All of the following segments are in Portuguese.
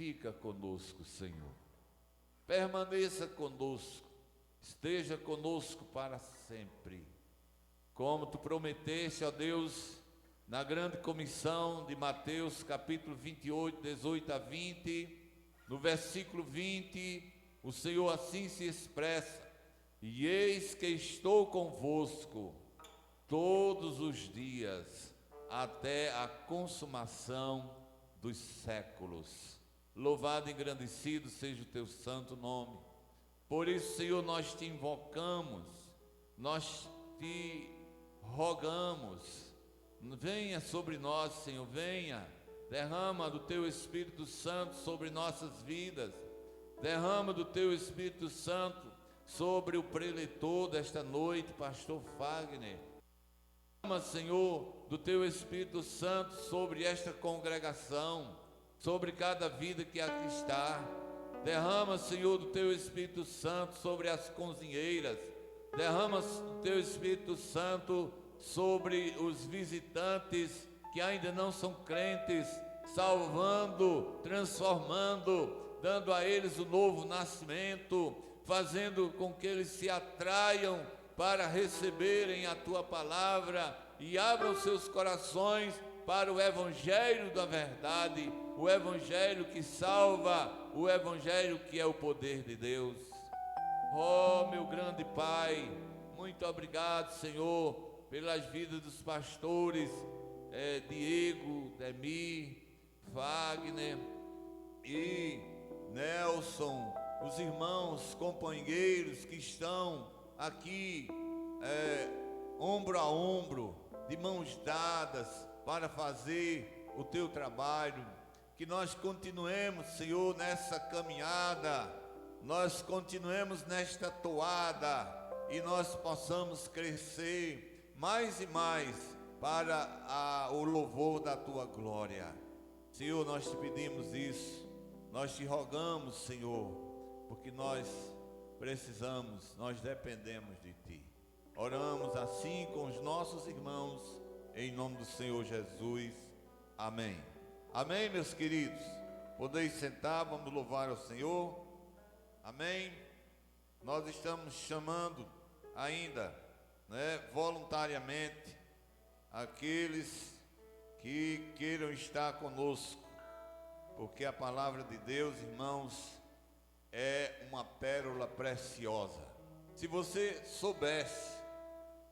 fica conosco, Senhor. Permaneça conosco, esteja conosco para sempre. Como tu prometeste, ó Deus, na grande comissão de Mateus, capítulo 28, 18 a 20, no versículo 20, o Senhor assim se expressa: e eis que estou convosco todos os dias, até a consumação dos séculos. Louvado e engrandecido seja o teu santo nome. Por isso, Senhor, nós te invocamos, nós te rogamos, venha sobre nós, Senhor, venha, derrama do teu Espírito Santo sobre nossas vidas, derrama do teu Espírito Santo sobre o preletor desta noite, pastor Fagner. Derrama, Senhor, do teu Espírito Santo sobre esta congregação, sobre cada vida que aqui está. Derrama, Senhor, do teu Espírito Santo sobre as cozinheiras. Derrama do teu Espírito Santo sobre os visitantes que ainda não são crentes, salvando, transformando, dando a eles o novo nascimento, fazendo com que eles se atraiam para receberem a tua palavra e abram seus corações para o evangelho da verdade, o evangelho que salva, o evangelho que é o poder de Deus. Oh, meu grande Pai, muito obrigado, Senhor, pelas vidas dos pastores Diego, Demir, Wagner e Nelson, os irmãos companheiros que estão aqui ombro a ombro, de mãos dadas para fazer o teu trabalho. Que nós continuemos, Senhor, nessa caminhada, nós continuemos nesta toada e nós possamos crescer mais e mais para o louvor da tua glória. Senhor, nós te pedimos isso, nós te rogamos, Senhor, porque nós precisamos, nós dependemos de ti. Oramos assim com os nossos irmãos, em nome do Senhor Jesus. Amém. Amém, meus queridos. Podeis sentar, vamos louvar ao Senhor. Amém. Nós estamos chamando ainda, voluntariamente, aqueles que queiram estar conosco, porque a palavra de Deus, irmãos, é uma pérola preciosa. Se você soubesse,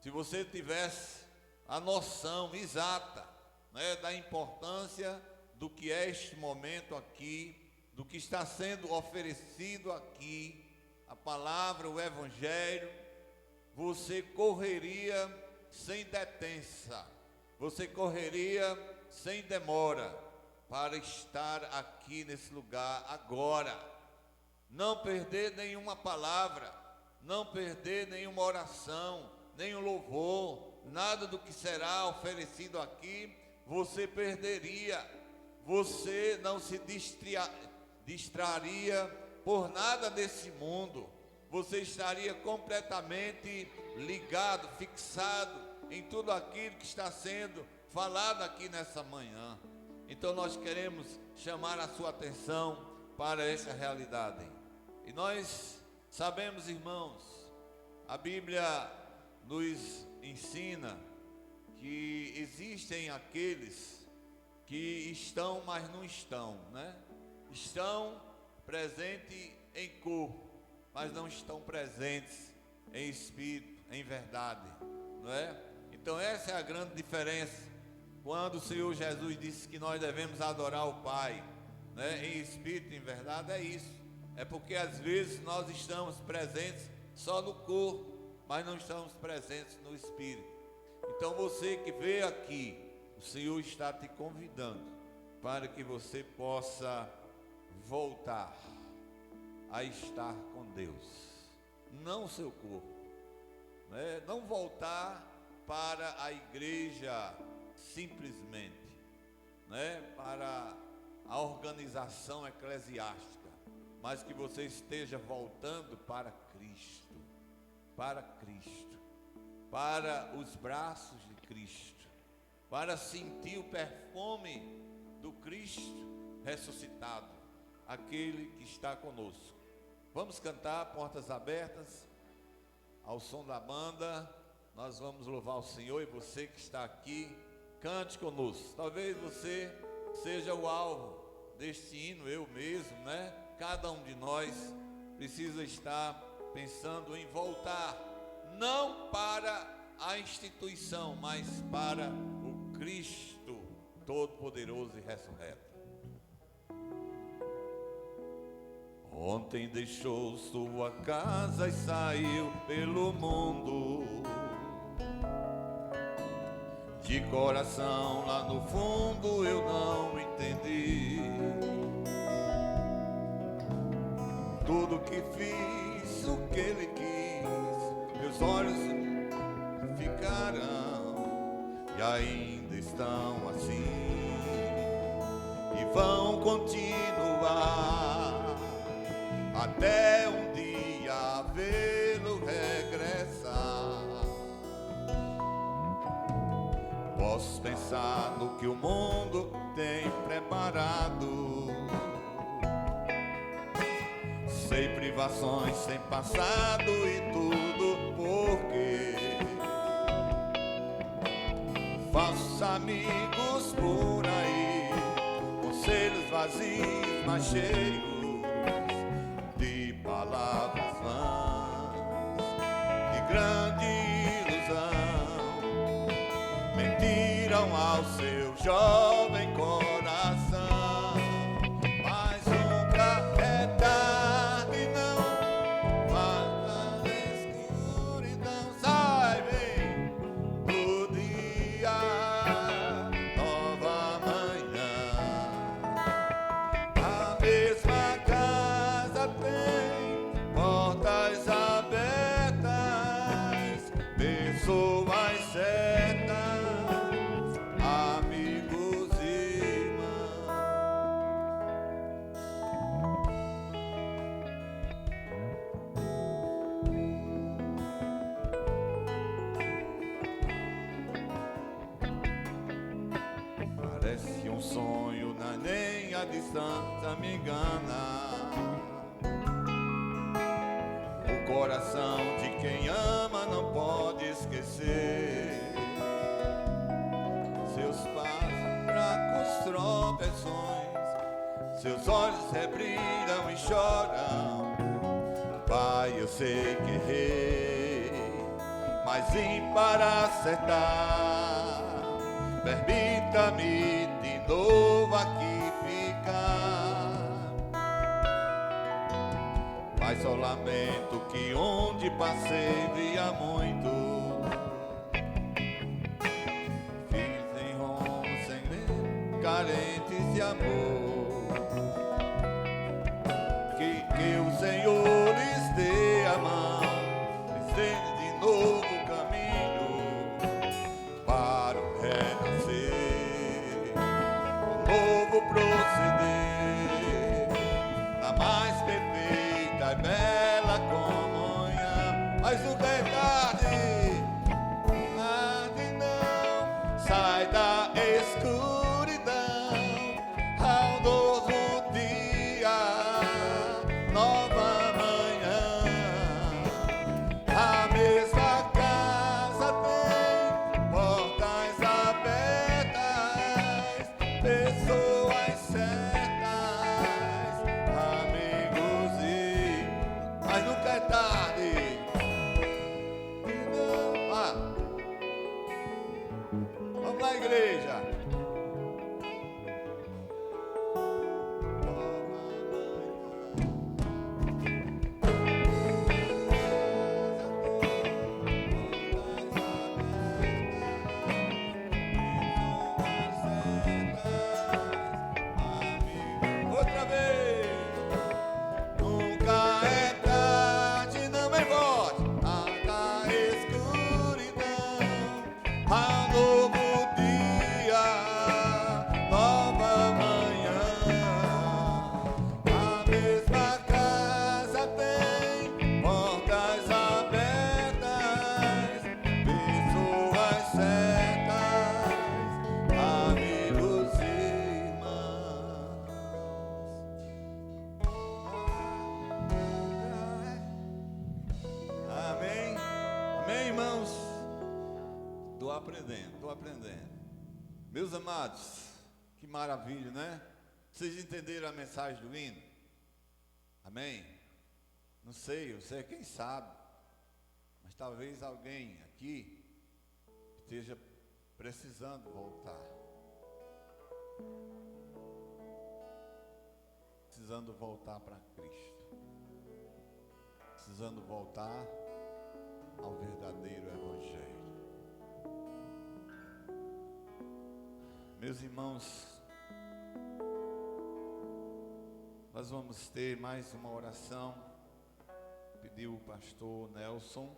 se você tivesse a noção exata, da importância do que é este momento aqui, do que está sendo oferecido aqui, a palavra, o evangelho, você correria sem detença, você correria sem demora para estar aqui nesse lugar agora. Não perder nenhuma palavra, não perder nenhuma oração, nenhum louvor, nada do que será oferecido aqui, você perderia. Você não se distraria por nada desse mundo. Você estaria completamente ligado, fixado em tudo aquilo que está sendo falado aqui nessa manhã. Então nós queremos chamar a sua atenção para essa realidade. E nós sabemos, irmãos, a Bíblia nos ensina que existem aqueles que estão, mas não estão, Estão presentes em corpo, mas não estão presentes em espírito, em verdade, Então essa é a grande diferença. Quando o Senhor Jesus disse que nós devemos adorar o Pai, em espírito e em verdade, é isso. É porque às vezes nós estamos presentes só no corpo, mas não estamos presentes no espírito. Então você que veio aqui, o Senhor está te convidando para que você possa voltar a estar com Deus, não o seu corpo, não voltar para a igreja simplesmente, para a organização eclesiástica, mas que você esteja voltando para Cristo, para os braços de Cristo, para sentir o perfume do Cristo ressuscitado, aquele que está conosco. Vamos cantar Portas Abertas, ao som da banda. Nós vamos louvar o Senhor, e você que está aqui, cante conosco. Talvez você seja o alvo deste hino, eu mesmo, né? Cada um de nós precisa estar pensando em voltar, não para a instituição, mas para o Cristo Todo-Poderoso e ressurreto. Ontem deixou sua casa e saiu pelo mundo. De coração lá no fundo eu não entendi. Tudo que fiz, o que ele quis, meus olhos ficarão e ainda estão assim, e vão continuar até um dia vê-lo regressar. Posso pensar no que o mundo tem preparado, sem privações, sem passado e tudo porque falsos amigos por aí, conselhos vazios, mas cheios de palavras vãs, de grande ilusão, mentiram ao seu jovem coração. Mas nunca é tarde, não, mas na escuridão sai bem do dia, nova manhã. A mesma casa tem portas abertas, pessoas certas, amigos e irmãos. Parece um sonho, nem a distância me engana. O coração de quem ama não pode esquecer seus passos, fracos tropeções, seus olhos rebrilham e choram. Pai, eu sei que errei, mas vim para acertar. Permita-me de novo aqui ficar. Mas só lamento que onde passei via muito filhos em Roma, sem lei, carentes de amor. Que o Senhor lhes dê a mão, lhes dê de novo o caminho para o renascer, o novo proceder, na mais perfeita e bela comunhão. Mas nunca é tarde, tarde não, sai da escuridão ao novo dia, nova manhã. A mesma casa tem portas abertas, pessoas certas, amigos e estou aprendendo. Meus amados, que maravilha, né? Vocês entenderam a mensagem do hino? Amém? Não sei, você é quem sabe. Mas talvez alguém aqui esteja precisando voltar. Precisando voltar para Cristo. Precisando voltar ao verdadeiro Evangelho. Meus irmãos, nós vamos ter mais uma oração. Pediu o pastor Nelson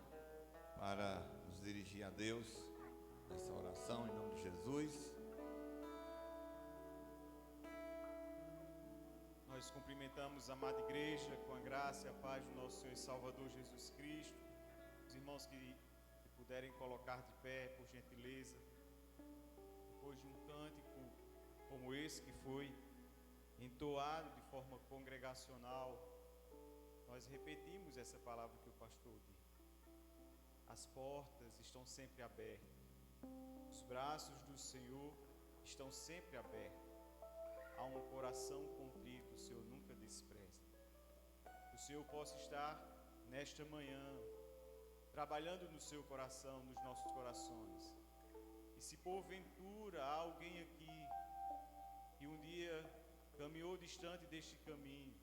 para nos dirigir a Deus nessa oração em nome de Jesus. Nós cumprimentamos a amada igreja com a graça e a paz do nosso Senhor e Salvador Jesus Cristo. Os irmãos que puderem colocar de pé, por gentileza, depois de um cântico como esse que foi entoado de forma congregacional, nós repetimos essa palavra que o pastor disse. As portas estão sempre abertas, os braços do Senhor estão sempre abertos. Há um coração contrito, o Senhor nunca despreza. O Senhor possa estar nesta manhã trabalhando no seu coração, nos nossos corações. E se porventura há alguém aqui que um dia caminhou distante deste caminho,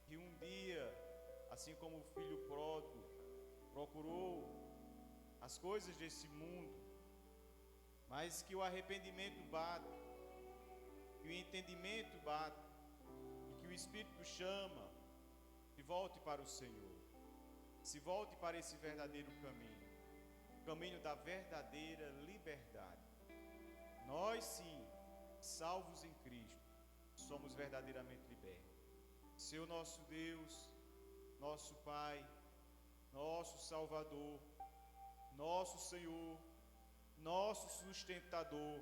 que um dia, assim como o filho pródigo, procurou as coisas desse mundo, mas que o arrependimento bate, que o entendimento bate, e que o Espírito chama, se volte para o Senhor, se volte para esse verdadeiro caminho, o caminho da verdadeira liberdade. Nós sim, salvos em Cristo, somos verdadeiramente libertos. Seu nosso Deus, nosso Pai, nosso Salvador, nosso Senhor, nosso sustentador,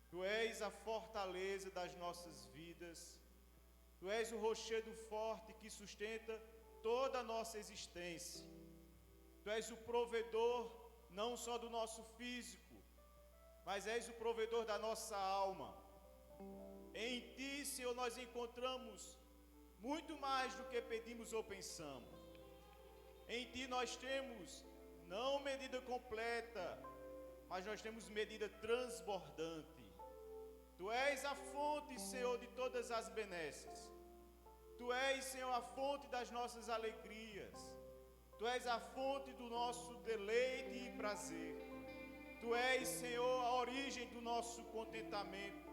Tu és a fortaleza das nossas vidas, Tu és o rochedo forte que sustenta toda a nossa existência. Tu és o provedor não só do nosso físico, mas és o provedor da nossa alma. Em Ti, Senhor, nós encontramos muito mais do que pedimos ou pensamos. Em Ti nós temos não medida completa, mas nós temos medida transbordante. Tu és a fonte, Senhor, de todas as benesses. Tu és, Senhor, a fonte das nossas alegrias. Tu és a fonte do nosso deleite e prazer. Tu és, Senhor, a origem do nosso contentamento.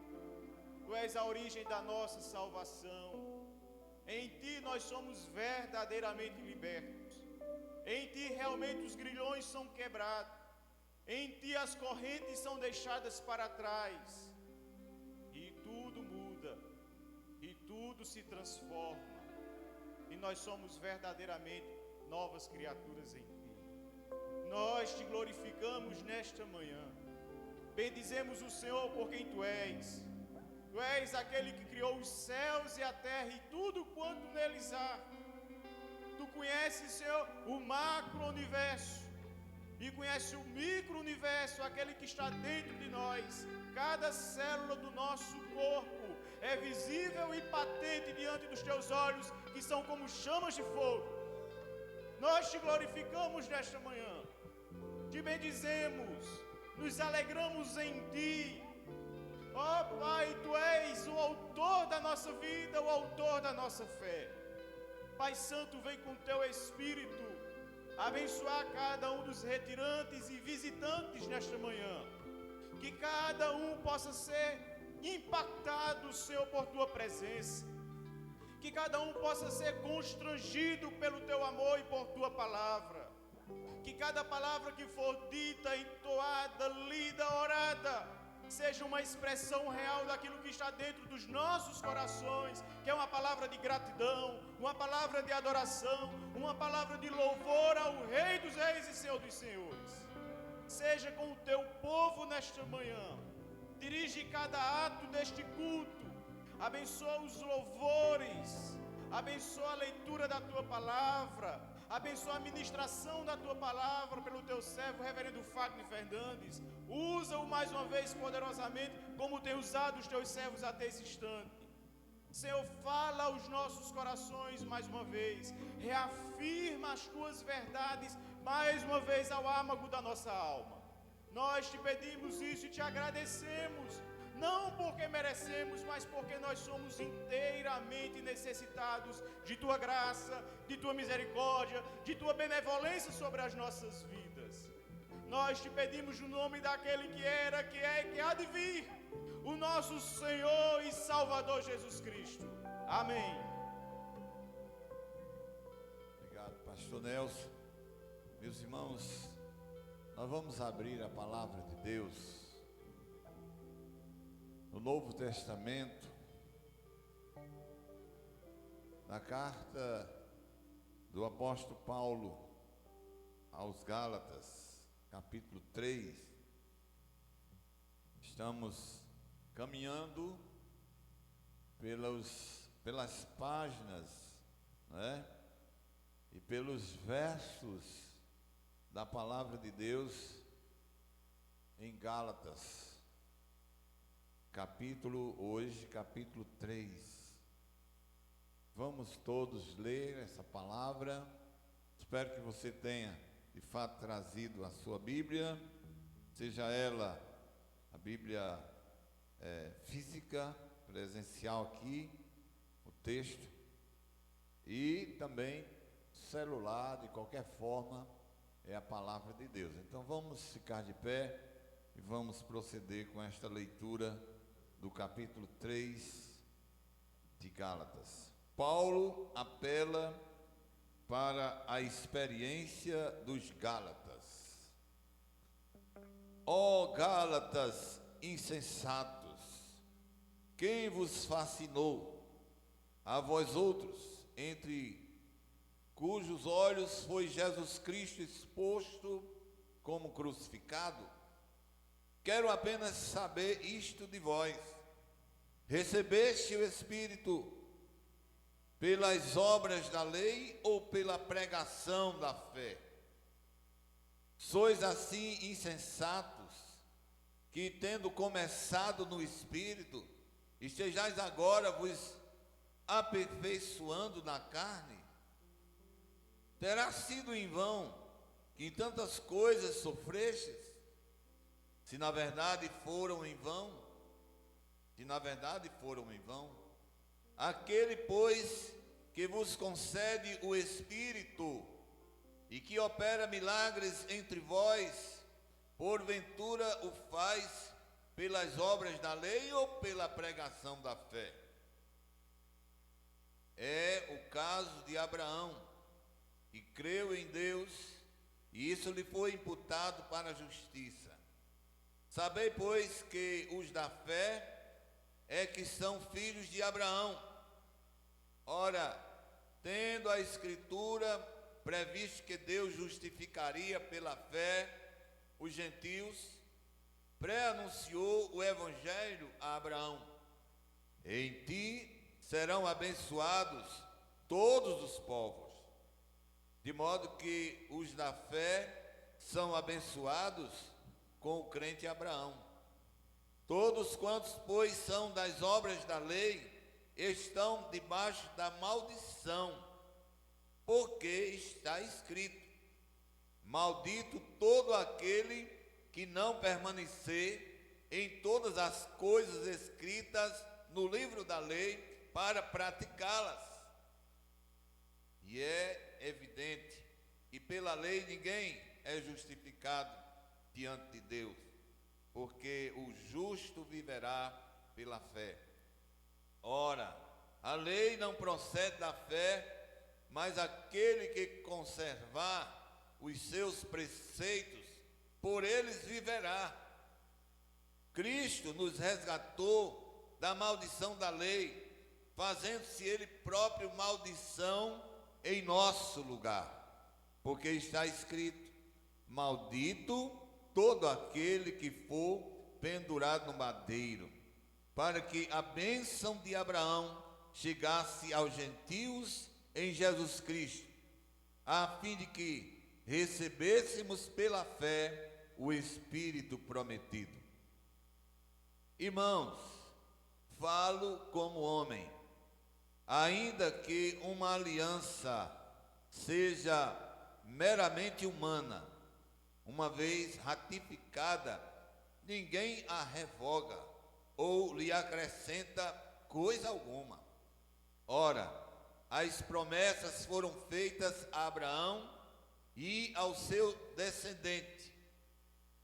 Tu és a origem da nossa salvação. Em Ti nós somos verdadeiramente libertos. Em Ti realmente os grilhões são quebrados. Em Ti as correntes são deixadas para trás. E tudo muda. E tudo se transforma. E nós somos verdadeiramente novas criaturas em Ti. Nós Te glorificamos nesta manhã. Bendizemos o Senhor por quem Tu és. Tu és aquele que criou os céus e a terra e tudo quanto neles há. Tu conheces, Senhor, o macro-universo e conheces o micro-universo, aquele que está dentro de nós. Cada célula do nosso corpo é visível e patente diante dos Teus olhos, que são como chamas de fogo. Nós Te glorificamos nesta manhã, Te bendizemos, nos alegramos em Ti. Ó Pai, Tu és o autor da nossa vida, o autor da nossa fé. Pai Santo, vem com Teu Espírito abençoar cada um dos retirantes e visitantes nesta manhã. Que cada um possa ser impactado, Senhor, por Tua presença. Que cada um possa ser constrangido pelo Teu amor e por Tua palavra. Que cada palavra que for dita, entoada, lida, orada, seja uma expressão real daquilo que está dentro dos nossos corações, que é uma palavra de gratidão, uma palavra de adoração, uma palavra de louvor ao Rei dos Reis e Senhor dos Senhores. Seja com o Teu povo nesta manhã, dirige cada ato deste culto, abençoa os louvores, abençoa a leitura da Tua palavra, Abençoa a ministração da tua palavra pelo teu servo, reverendo Fagner Fernandes. Usa-o mais uma vez poderosamente, como tem usado os teus servos até esse instante. Senhor, fala aos nossos corações mais uma vez. Reafirma as tuas verdades mais uma vez ao âmago da nossa alma. Nós te pedimos isso e te agradecemos. Não porque merecemos, mas porque nós somos inteiramente necessitados de Tua graça, de Tua misericórdia, de Tua benevolência sobre as nossas vidas. Nós te pedimos no nome daquele que era, que é e que há de vir, o nosso Senhor e Salvador Jesus Cristo. Amém. Obrigado, pastor Nelson. Meus irmãos, nós vamos abrir a palavra de Deus no Novo Testamento, na carta do apóstolo Paulo aos Gálatas, capítulo 3. Estamos caminhando pelas páginas, né? E pelos versos da palavra de Deus em Gálatas. Capítulo 3. Vamos todos ler essa palavra. Espero que você tenha, de fato, trazido a sua Bíblia, seja ela a Bíblia física, presencial aqui, o texto, e também celular, de qualquer forma, é a palavra de Deus. Então vamos ficar de pé e vamos proceder com esta leitura do capítulo 3 de Gálatas. Paulo apela para a experiência dos Gálatas. Ó Gálatas insensatos, quem vos fascinou? A vós outros, entre cujos olhos foi Jesus Cristo exposto como crucificado? Quero apenas saber isto de vós: recebeste o Espírito pelas obras da lei ou pela pregação da fé? Sois assim insensatos, que tendo começado no Espírito, estejais agora vos aperfeiçoando na carne? Terá sido em vão que em tantas coisas sofrestes, se na verdade foram em vão. Aquele, pois, que vos concede o Espírito e que opera milagres entre vós, porventura o faz pelas obras da lei ou pela pregação da fé? É o caso de Abraão, que creu em Deus, e isso lhe foi imputado para a justiça. Sabei, pois, que os da fé é que são filhos de Abraão. Ora, tendo a Escritura previsto que Deus justificaria pela fé os gentios, pré-anunciou o Evangelho a Abraão: em ti serão abençoados todos os povos. De modo que os da fé são abençoados com o crente Abraão. Todos quantos, pois, são das obras da lei, estão debaixo da maldição, porque está escrito: maldito todo aquele que não permanecer em todas as coisas escritas no livro da lei para praticá-las. E é evidente que pela lei ninguém é justificado diante de Deus, porque o justo viverá pela fé. Ora, a lei não procede da fé, mas aquele que conservar os seus preceitos, por eles viverá. Cristo nos resgatou da maldição da lei, fazendo-se ele próprio maldição em nosso lugar, porque está escrito: maldito todo aquele que for pendurado no madeiro, para que a bênção de Abraão chegasse aos gentios em Jesus Cristo, a fim de que recebêssemos pela fé o Espírito prometido. Irmãos, falo como homem, ainda que uma aliança seja meramente humana, uma vez ratificada, ninguém a revoga ou lhe acrescenta coisa alguma. Ora, as promessas foram feitas a Abraão e ao seu descendente.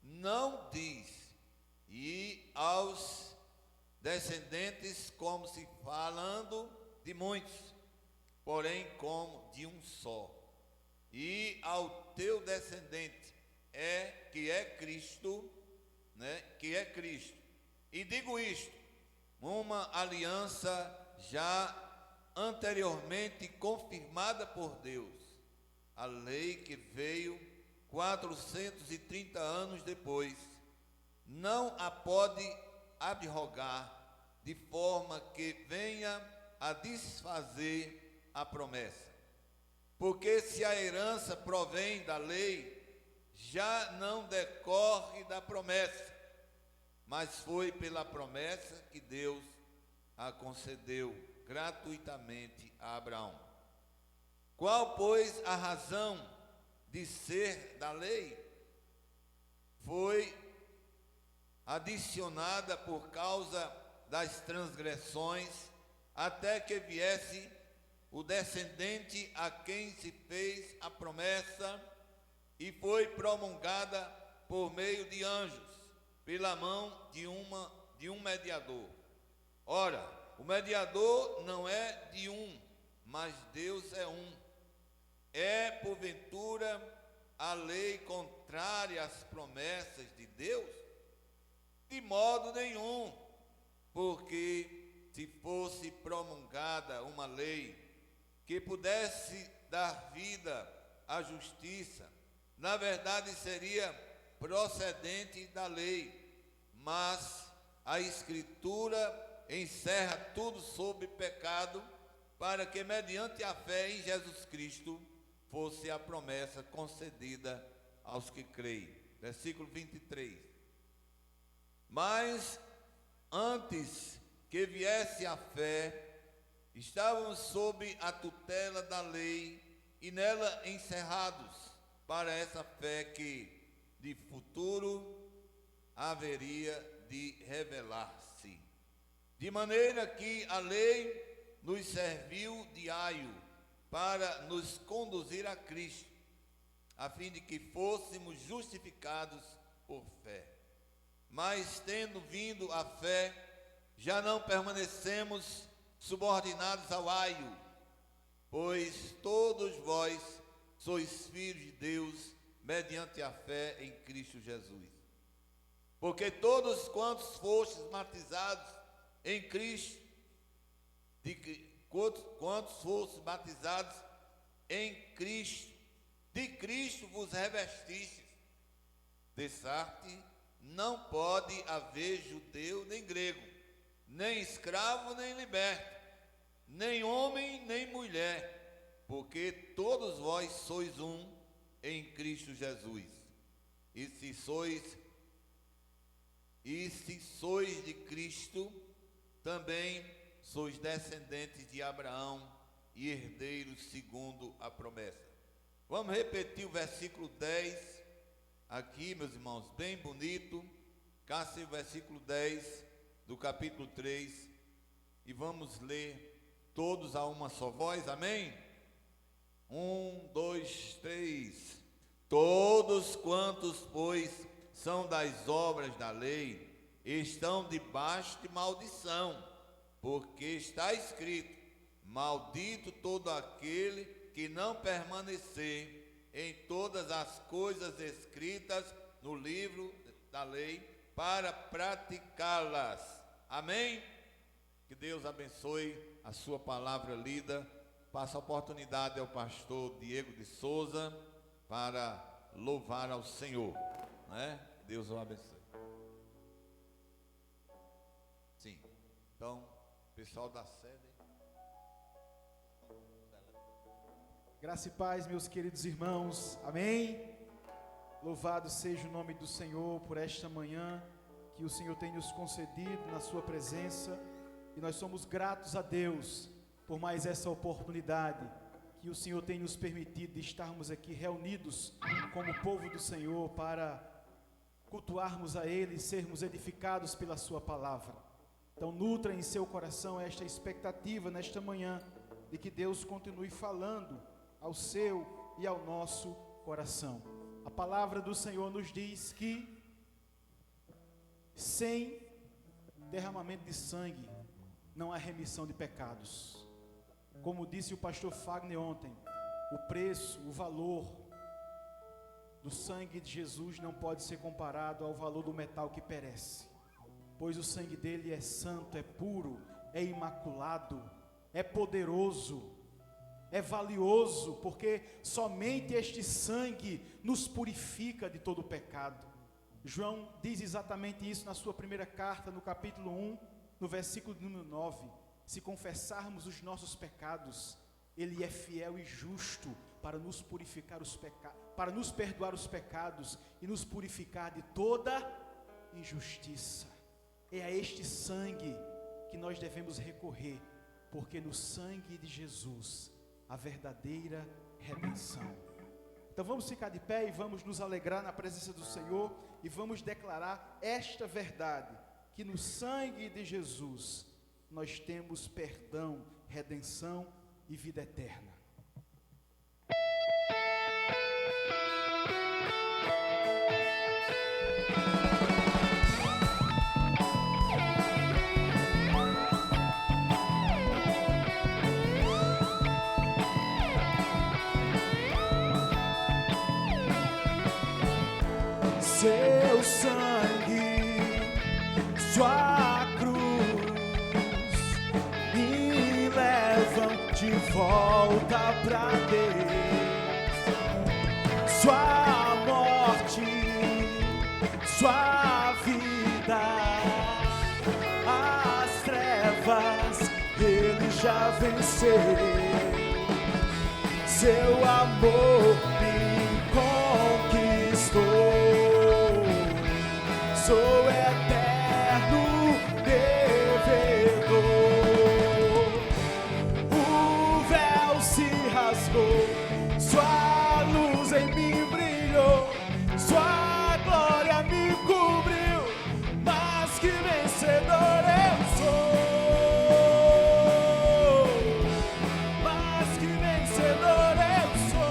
Não diz, e aos descendentes, como se falando de muitos, porém como de um só. E ao teu descendente que é Cristo, que é Cristo. E digo isto, uma aliança já anteriormente confirmada por Deus, a lei que veio 430 anos depois, não a pode abrogar, de forma que venha a desfazer a promessa. Porque se a herança provém da lei, já não decorre da promessa, mas foi pela promessa que Deus a concedeu gratuitamente a Abraão. Qual, pois, a razão de ser da lei? Foi adicionada por causa das transgressões, até que viesse o descendente a quem se fez a promessa, e foi promulgada por meio de anjos, pela mão de um mediador. Ora, o mediador não é de um, mas Deus é um. É, porventura, a lei contrária às promessas de Deus? De modo nenhum, porque se fosse promulgada uma lei que pudesse dar vida à justiça, na verdade seria procedente da lei, mas a Escritura encerra tudo sob pecado, para que mediante a fé em Jesus Cristo fosse a promessa concedida aos que creem. Versículo 23. Mas antes que viesse a fé, estávamos sob a tutela da lei e nela encerrados para essa fé que de futuro haveria de revelar-se. De maneira que a lei nos serviu de aio para nos conduzir a Cristo, a fim de que fôssemos justificados por fé. Mas tendo vindo a fé, já não permanecemos subordinados ao aio, pois todos vós sois filhos de Deus mediante a fé em Cristo Jesus. Porque todos quantos fostes batizados em Cristo, quantos fostes batizados em Cristo, de Cristo vos revestistes. Dessarte não pode haver judeu nem grego, nem escravo nem liberto, nem homem nem mulher, porque todos vós sois um em Cristo Jesus. E se sois de Cristo, também sois descendentes de Abraão e herdeiros segundo a promessa. Vamos repetir o versículo 10 aqui, meus irmãos, bem bonito. Caça o versículo 10 do capítulo 3 e vamos ler todos a uma só voz, amém? 1, 2, 3. Todos quantos, pois, são das obras da lei, estão debaixo de maldição, porque está escrito: maldito todo aquele que não permanecer em todas as coisas escritas no livro da lei para praticá-las. Amém? Que Deus abençoe a sua palavra lida. Passa a oportunidade ao pastor Diego de Souza para louvar ao Senhor, né? Deus o abençoe. Sim, então, pessoal da sede. Graça e paz, meus queridos irmãos, amém? Louvado seja o nome do Senhor por esta manhã que o Senhor tem nos concedido na sua presença, e nós somos gratos a Deus por mais essa oportunidade que o Senhor tem nos permitido de estarmos aqui reunidos como povo do Senhor para cultuarmos a Ele e sermos edificados pela sua palavra. Então nutra em seu coração esta expectativa nesta manhã de que Deus continue falando ao seu e ao nosso coração. A palavra do Senhor nos diz que sem derramamento de sangue não há remissão de pecados. Como disse o pastor Fagner ontem, o preço, o valor do sangue de Jesus não pode ser comparado ao valor do metal que perece, pois o sangue dele é santo, é puro, é imaculado, é poderoso, é valioso, porque somente este sangue nos purifica de todo o pecado. João diz exatamente isso na sua primeira carta, no capítulo 1, no versículo número 9. Se confessarmos os nossos pecados, Ele é fiel e justo para nos purificar os pecados, para nos perdoar os pecados e nos purificar de toda injustiça. É a este sangue que nós devemos recorrer, porque no sangue de Jesus a verdadeira redenção. Então vamos ficar de pé e vamos nos alegrar na presença do Senhor e vamos declarar esta verdade, que no sangue de Jesus nós temos perdão, redenção e vida eterna. Seu sangue, sua cruz, me levam de volta pra Deus. Sua morte, sua vida, as trevas Ele já venceu. Seu amor me conquistou. Sou eterno devedor. O véu se rasgou, sua luz em mim brilhou, sua glória me cobriu, mas que vencedor eu sou, mas que vencedor eu sou.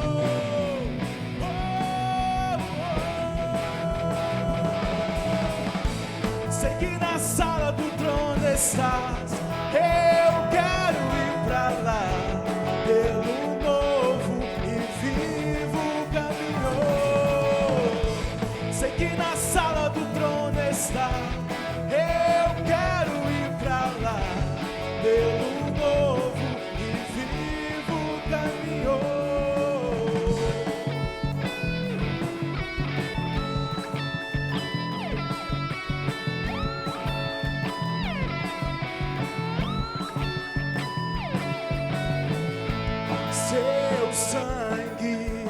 Sei que na sala do trono estás, eu quero ir pra lá, pelo novo e vivo caminho. Sei que na sala do trono está, eu quero ir pra lá, pelo novo e vivo caminho. Seu sangue,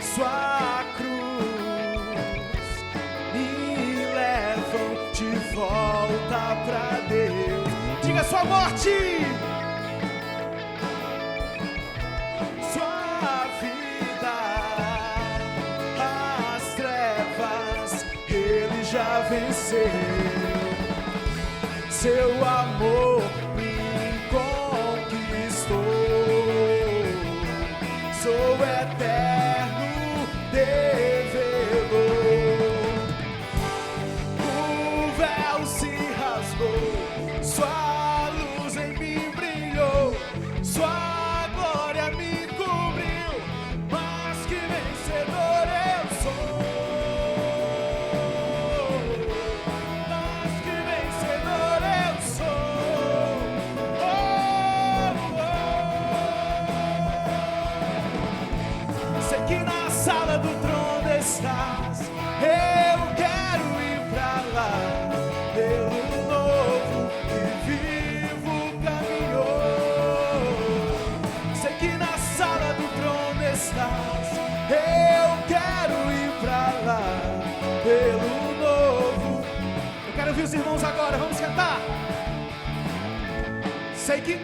sua cruz, me levam de volta pra Deus. Diga sua morte, sua vida, as trevas Ele já venceu. Seu amor me conquistou. Sou eterno devedor. O véu se rasgou, sua luz em mim brilhou, sua glória me cobriu, mas que vencedor eu sou, mas que vencedor eu sou. Sei que na sala do trono estás, eu quero ir pra lá, pelo novo e vivo caminho. Sei que na sala do trono Sei que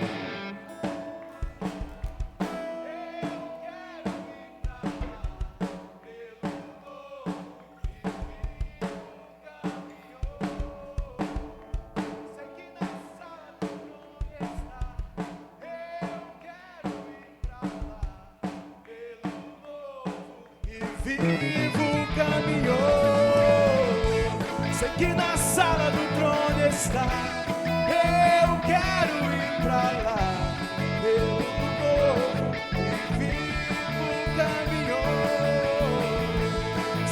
vivo caminhou. Sei que na sala do trono está. Eu quero ir pra lá. Pelo novo e vivo caminhou.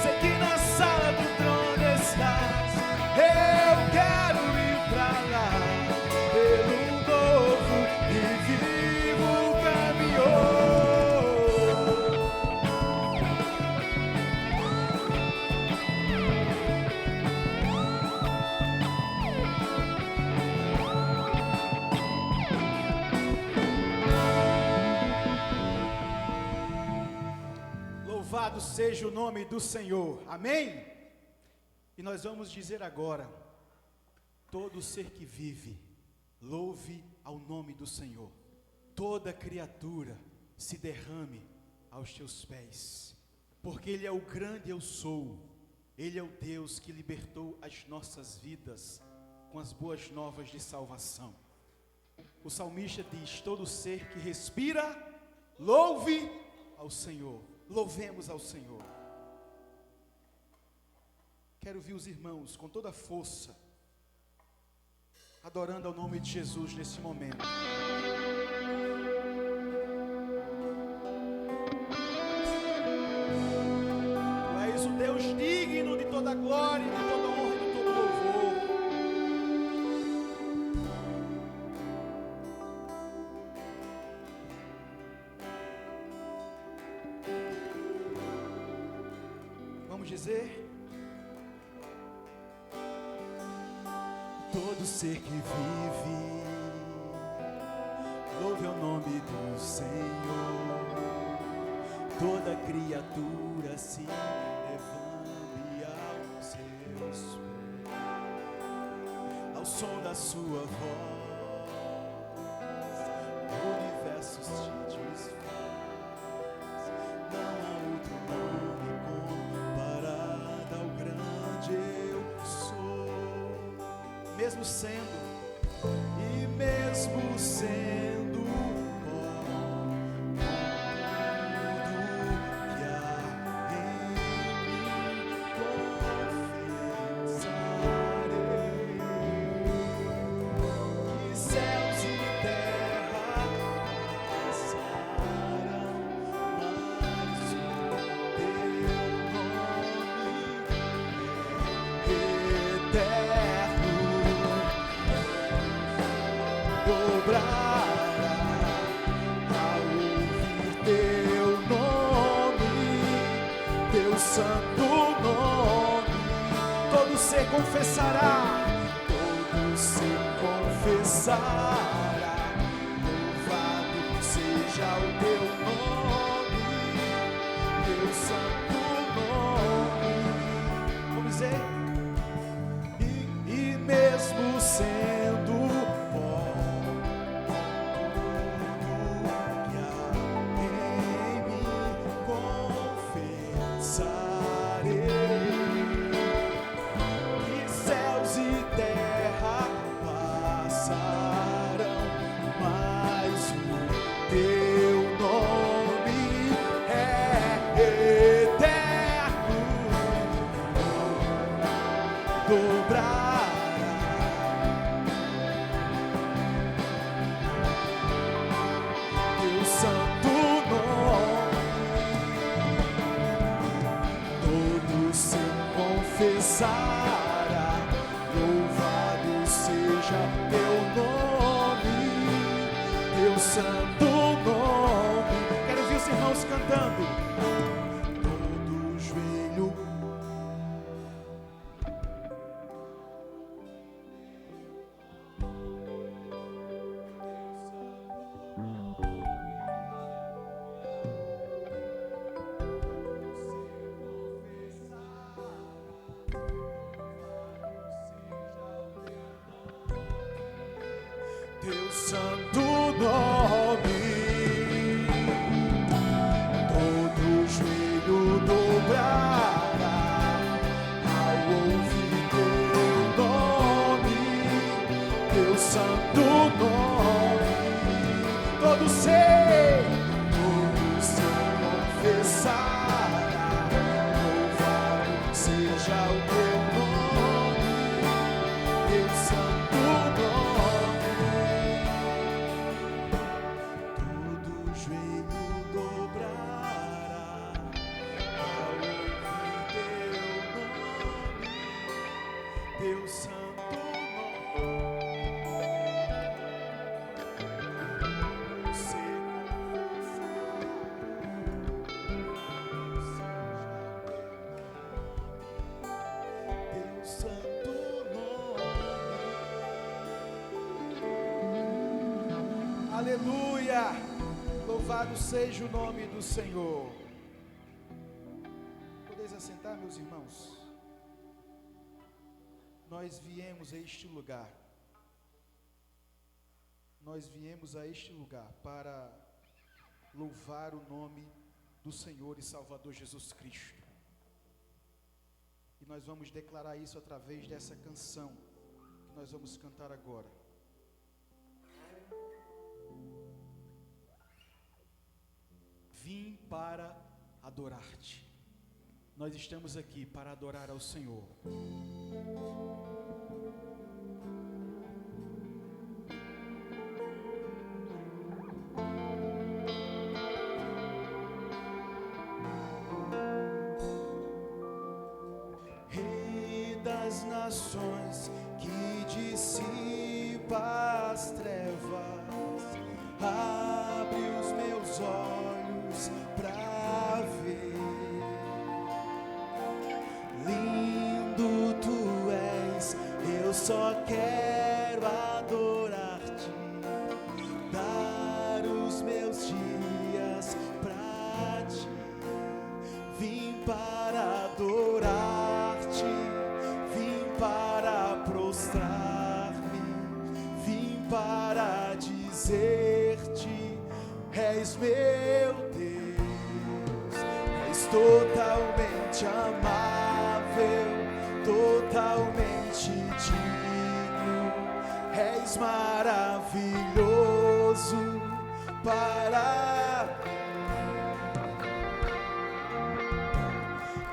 Sei que na sala do trono estás. Eu quero ir pra lá. Pelo novo e vivo caminhou. Louvado seja o nome do Senhor, amém? E nós vamos dizer agora: todo ser que vive, louve ao nome do Senhor. Toda criatura se derrame aos teus pés, porque Ele é o grande eu sou. Ele é o Deus que libertou as nossas vidas com as boas novas de salvação. O salmista diz: todo ser que respira, louve ao Senhor. Louvemos ao Senhor. Quero ver os irmãos com toda a força adorando ao nome de Jesus nesse momento. Tu és o Deus digno de toda glória, de toda honra e de todo louvor. Vamos dizer: todo ser que vive, louve ao nome do Senhor. Toda criatura se levante aos seus pés, ao som da sua voz, o universo se desfaz. Não há outro nome comparado ao grande eu sou. Mesmo sendo pó, tudo que há em mim confessarei. Que céus e terra passarão, mas o teu nome é eterno. Dobrará ao ouvir teu nome, teu santo nome. Todo ser confessará, todo ser confessará. Louvado seja o teu nome, teu santo nome. Vamos dizer: e mesmo sendo pó, que céus e terra passarão, mas o teu nome é eterno. Dobrará teu santo nome. Todo ser confessará, louvado seja teu nome, teu santo nome. Quero ver os irmãos cantando. Todo joelho teu teu santo nome. Todo joelho dobrará ao ouvir teu nome, teu santo nome. Todo ser confessará, louvado seja o teu nome, teu santo nome. Todo joelho dobrará ao ouvir teu nome, teu santo nome. Aleluia! Louvado seja o nome do Senhor. Podeis assentar, meus irmãos? Nós viemos a este lugar. Nós viemos a este lugar para louvar o nome do Senhor e Salvador Jesus Cristo. E nós vamos declarar isso através dessa canção que nós vamos cantar agora. Vim para adorar-te. Nós estamos aqui para adorar ao Senhor. Rei das nações que dissipa as trevas, abre os meus olhos pra ver. Lindo tu és, eu só quero adorar-te, dar os meus dias pra ti. Vim para adorar-te, vim para prostrar-me, vim para dizer-te: és meu Deus, és totalmente amável, totalmente digno, és maravilhoso para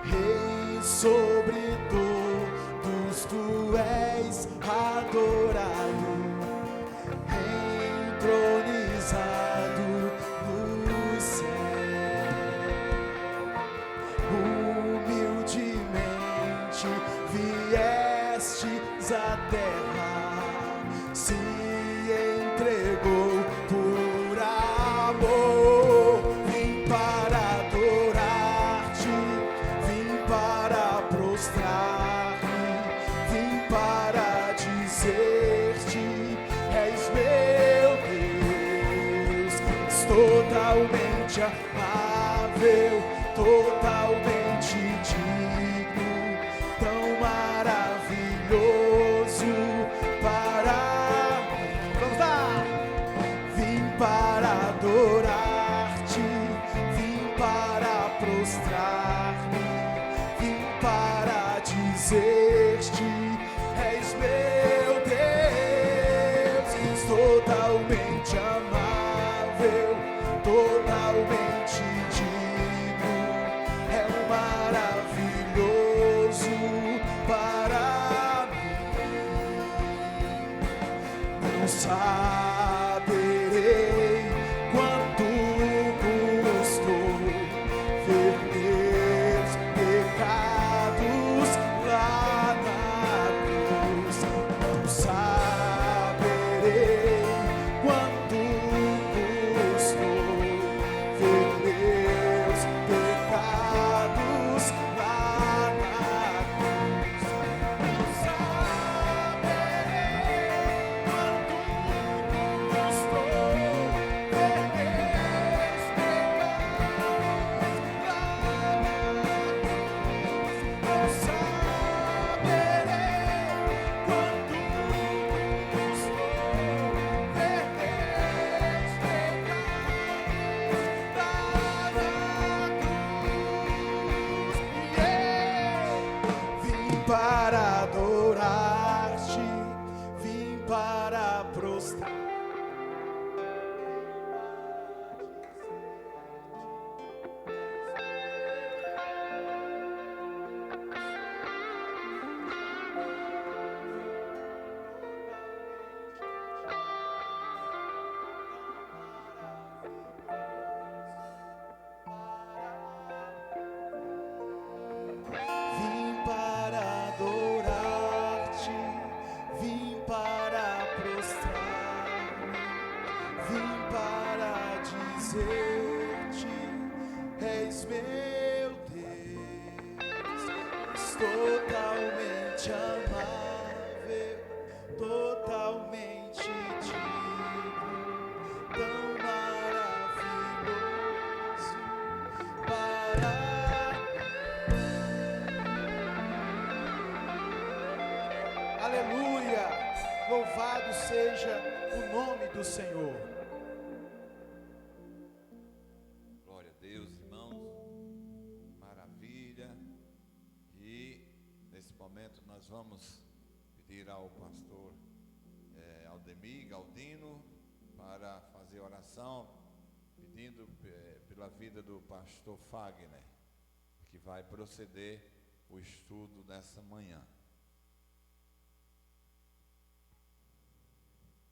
Rei sobre todos, tu és adorado, entronizado no céu. Humildemente viestes à terra, se entregou por amor. Vim para adorar-te, vim para prostrar-me, vim para dizer-te: és meu Deus, és totalmente amável, totalmente digno, tão maravilhoso para mim. Vamos lá! Vim para adorar-te, vim para prostrar-me, vim para dizer-te: és meu Deus, és totalmente amável, totalmente digno, é maravilhoso para mim. Não saberei quanto custou ver meus pecados lá na cruz. Não saberei quanto dizer-te, és meu Deus, és totalmente amável, totalmente digno, tão maravilhoso para mim. Aleluia! Louvado seja o nome do Senhor. Glória a Deus, irmãos. Maravilha. E nesse momento nós vamos pedir ao pastor Aldemir Galdino para fazer oração, pedindo pela vida do pastor Fagner, que vai proceder o estudo nessa manhã.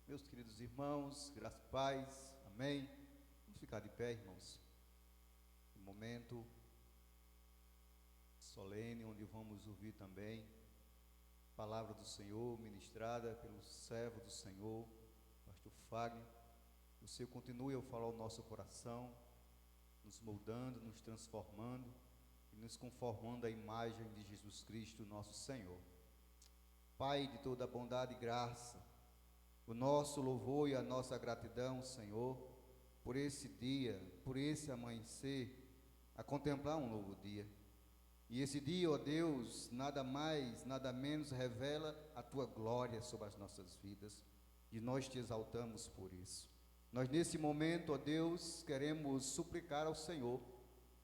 Meus queridos irmãos, graça e paz, amém. Vamos ficar de pé, irmãos. Um momento solene, onde vamos ouvir também a palavra do Senhor, ministrada pelo servo do Senhor, pastor Fagner. O Senhor continue a falar ao nosso coração, nos moldando, nos transformando e nos conformando à imagem de Jesus Cristo, nosso Senhor. Pai de toda bondade e graça, o nosso louvor e a nossa gratidão, Senhor, por esse dia, por esse amanhecer, a contemplar um novo dia. E esse dia, ó Deus, nada mais, nada menos revela a Tua glória sobre as nossas vidas. E nós te exaltamos por isso. Nós nesse momento, ó Deus, queremos suplicar ao Senhor,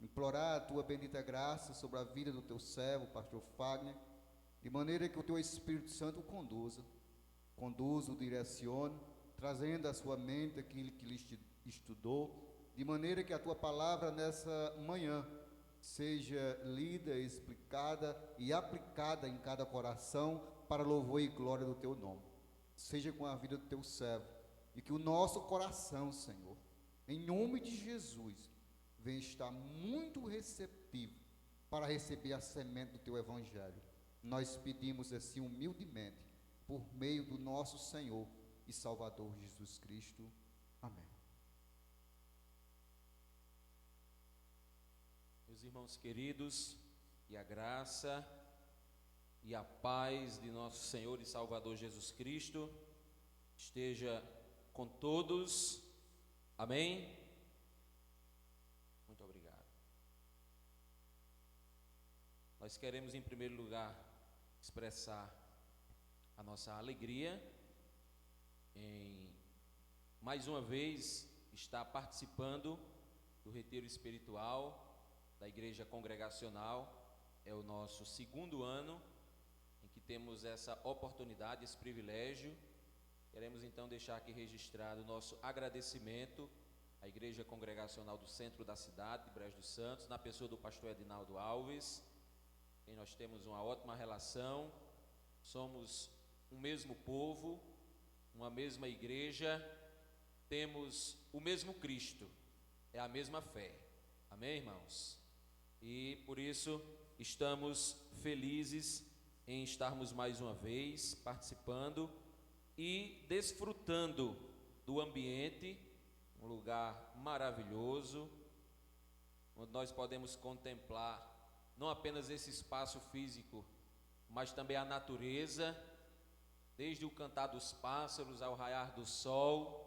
implorar a Tua bendita graça sobre a vida do Teu servo, pastor Fagner, de maneira que o Teu Espírito Santo o conduza, direcione, trazendo à sua mente aquilo que ele estudou, de maneira que a Tua palavra nessa manhã seja lida, explicada e aplicada em cada coração para louvor e glória do Teu nome. Seja com a vida do Teu servo, e que o nosso coração, Senhor, em nome de Jesus, venha estar muito receptivo para receber a semente do Teu Evangelho. Nós pedimos assim humildemente, por meio do nosso Senhor e Salvador Jesus Cristo. Amém. Meus irmãos queridos, que a graça e a paz de nosso Senhor e Salvador Jesus Cristo esteja com todos. Amém? Muito obrigado. Nós queremos, em primeiro lugar, expressar a nossa alegria em mais uma vez estar participando do retiro espiritual da Igreja Congregacional. É o nosso segundo ano em que temos essa oportunidade, esse privilégio. Queremos então deixar aqui registrado o nosso agradecimento à Igreja Congregacional do centro da cidade, de Brejo dos Santos, na pessoa do pastor Edinaldo Alves, quem nós temos uma ótima relação. Somos um mesmo povo, uma mesma igreja, temos o mesmo Cristo, é a mesma fé. Amém, irmãos? E por isso estamos felizes em estarmos mais uma vez participando e desfrutando do ambiente, um lugar maravilhoso, onde nós podemos contemplar não apenas esse espaço físico, mas também a natureza, desde o cantar dos pássaros ao raiar do sol.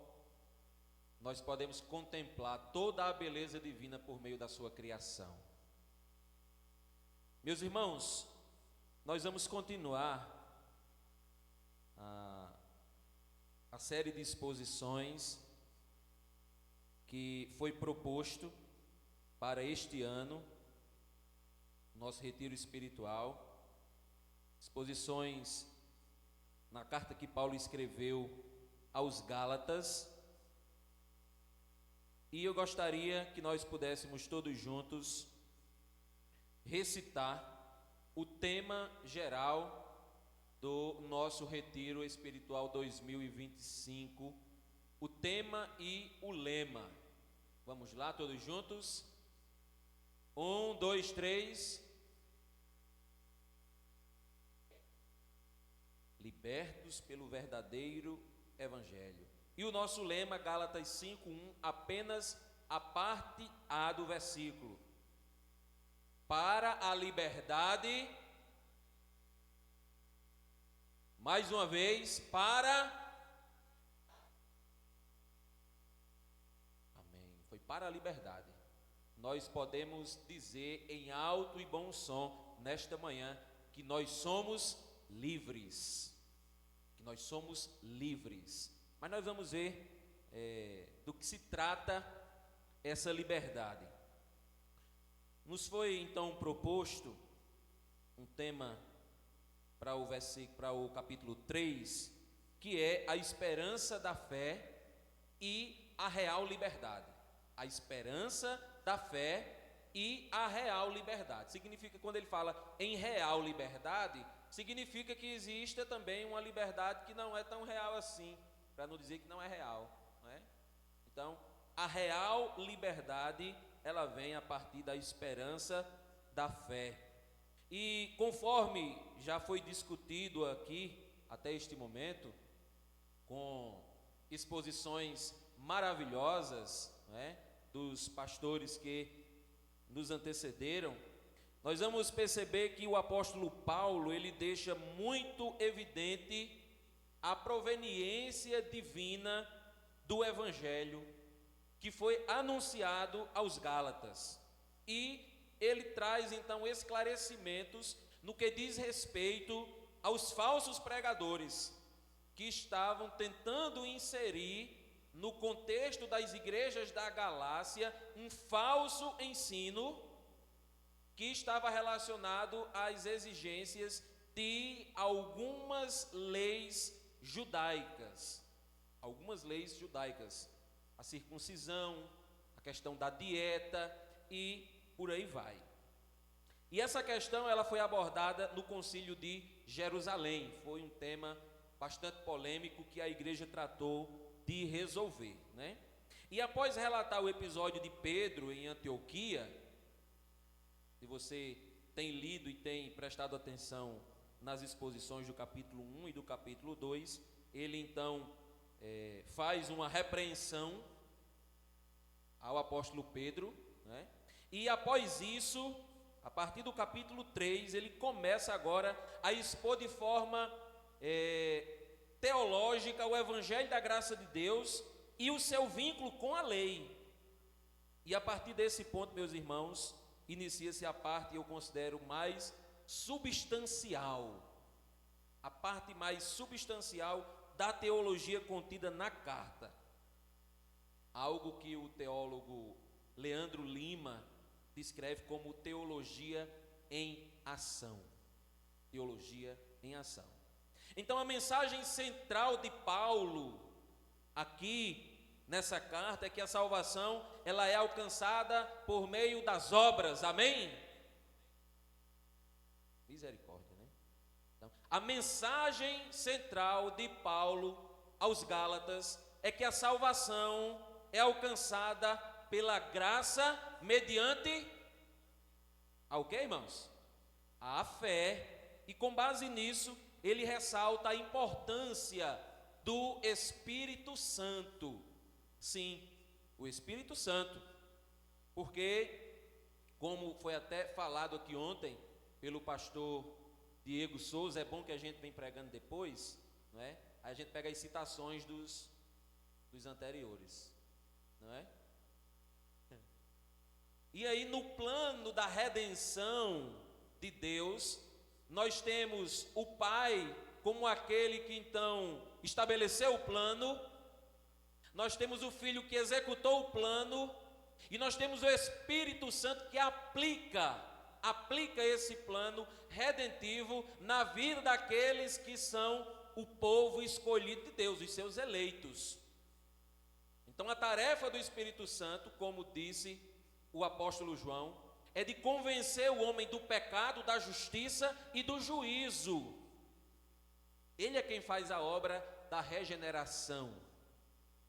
Nós podemos contemplar toda a beleza divina por meio da sua criação. Meus irmãos, nós vamos continuar a série de exposições que foi proposto para este ano, nosso retiro espiritual. Exposições na carta que Paulo escreveu aos Gálatas. E eu gostaria que nós pudéssemos todos juntos recitar o tema geral do nosso retiro espiritual 2025, o tema e o lema. Vamos lá, todos juntos? 1, 2, 3. Libertos pelo verdadeiro Evangelho. E o nosso lema, Gálatas 5:1, apenas a parte A do versículo. Para a liberdade, mais uma vez, amém, foi para a liberdade. Nós podemos dizer em alto e bom som, nesta manhã, que nós somos livres. Que nós somos livres. Mas nós vamos ver do que se trata essa liberdade. Nos foi então proposto um tema para o capítulo 3, que é a esperança da fé e a real liberdade. A esperança da fé e a real liberdade. Significa, quando ele fala em real liberdade, significa que existe também uma liberdade que não é tão real assim, para não dizer que não é real, não é? Então, a real liberdade, ela vem a partir da esperança da fé. E conforme já foi discutido aqui, até este momento, com exposições maravilhosas, não é, dos pastores que nos antecederam, nós vamos perceber que o apóstolo Paulo, ele deixa muito evidente a proveniência divina do evangelho que foi anunciado aos Gálatas. E ele traz então esclarecimentos no que diz respeito aos falsos pregadores que estavam tentando inserir no contexto das igrejas da Galácia um falso ensino que estava relacionado às exigências de algumas leis judaicas. Algumas leis judaicas, a circuncisão, a questão da dieta e por aí vai. E essa questão ela foi abordada no Concílio de Jerusalém. Foi um tema bastante polêmico que a igreja tratou de resolver, né? E após relatar o episódio de Pedro em Antioquia, se você tem lido e tem prestado atenção nas exposições do capítulo 1 e do capítulo 2, ele então faz uma repreensão ao apóstolo Pedro, né? E após isso, a partir do capítulo 3, ele começa agora a expor de forma teológica o evangelho da graça de Deus e o seu vínculo com a lei. E a partir desse ponto, meus irmãos, inicia-se a parte, eu considero, mais substancial, a parte mais substancial da teologia contida na carta. Algo que o teólogo Leandro Lima descreve como teologia em ação. Teologia em ação. Então a mensagem central de Paulo aqui nessa carta é que a salvação ela é alcançada por meio das obras, amém? Misericórdia, né? Então, a mensagem central de Paulo aos Gálatas é que a salvação é alcançada pela graça mediante ao quê, irmãos? A fé. E com base nisso, ele ressalta a importância do Espírito Santo. Sim, o Espírito Santo, porque, como foi até falado aqui ontem pelo pastor Diego Souza, é bom que a gente vem pregando depois, não é? Aí a gente pega as citações dos anteriores, não é? E aí no plano da redenção de Deus, nós temos o Pai como aquele que então estabeleceu o plano, nós temos o Filho que executou o plano, e nós temos o Espírito Santo que aplica esse plano redentivo na vida daqueles que são o povo escolhido de Deus, os seus eleitos. Então a tarefa do Espírito Santo, como disse o apóstolo João, é de convencer o homem do pecado, da justiça e do juízo. Ele é quem faz a obra da regeneração.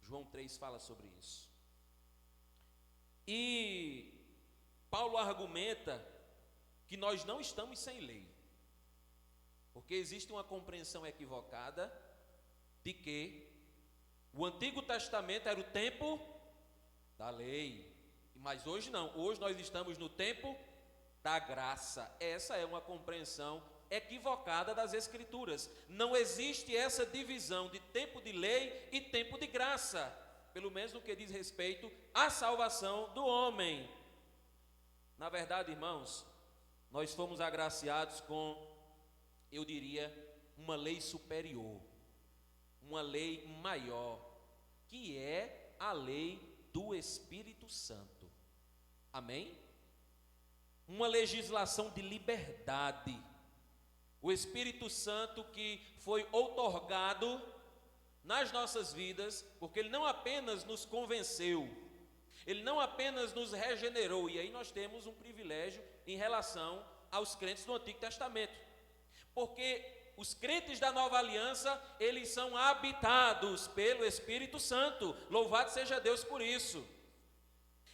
João 3 fala sobre isso. E Paulo argumenta que nós não estamos sem lei, porque existe uma compreensão equivocada de que o Antigo Testamento era o tempo da lei. Mas hoje não, hoje nós estamos no tempo da graça. Essa é uma compreensão equivocada das Escrituras. Não existe essa divisão de tempo de lei e tempo de graça, pelo menos no que diz respeito à salvação do homem. Na verdade, irmãos, nós fomos agraciados com, eu diria, uma lei superior, uma lei maior, que é a lei do Espírito Santo. Amém? Uma legislação de liberdade. O Espírito Santo que foi outorgado nas nossas vidas, porque Ele não apenas nos convenceu, Ele não apenas nos regenerou, e aí nós temos um privilégio em relação aos crentes do Antigo Testamento, porque os crentes da Nova Aliança, eles são habitados pelo Espírito Santo, louvado seja Deus por isso.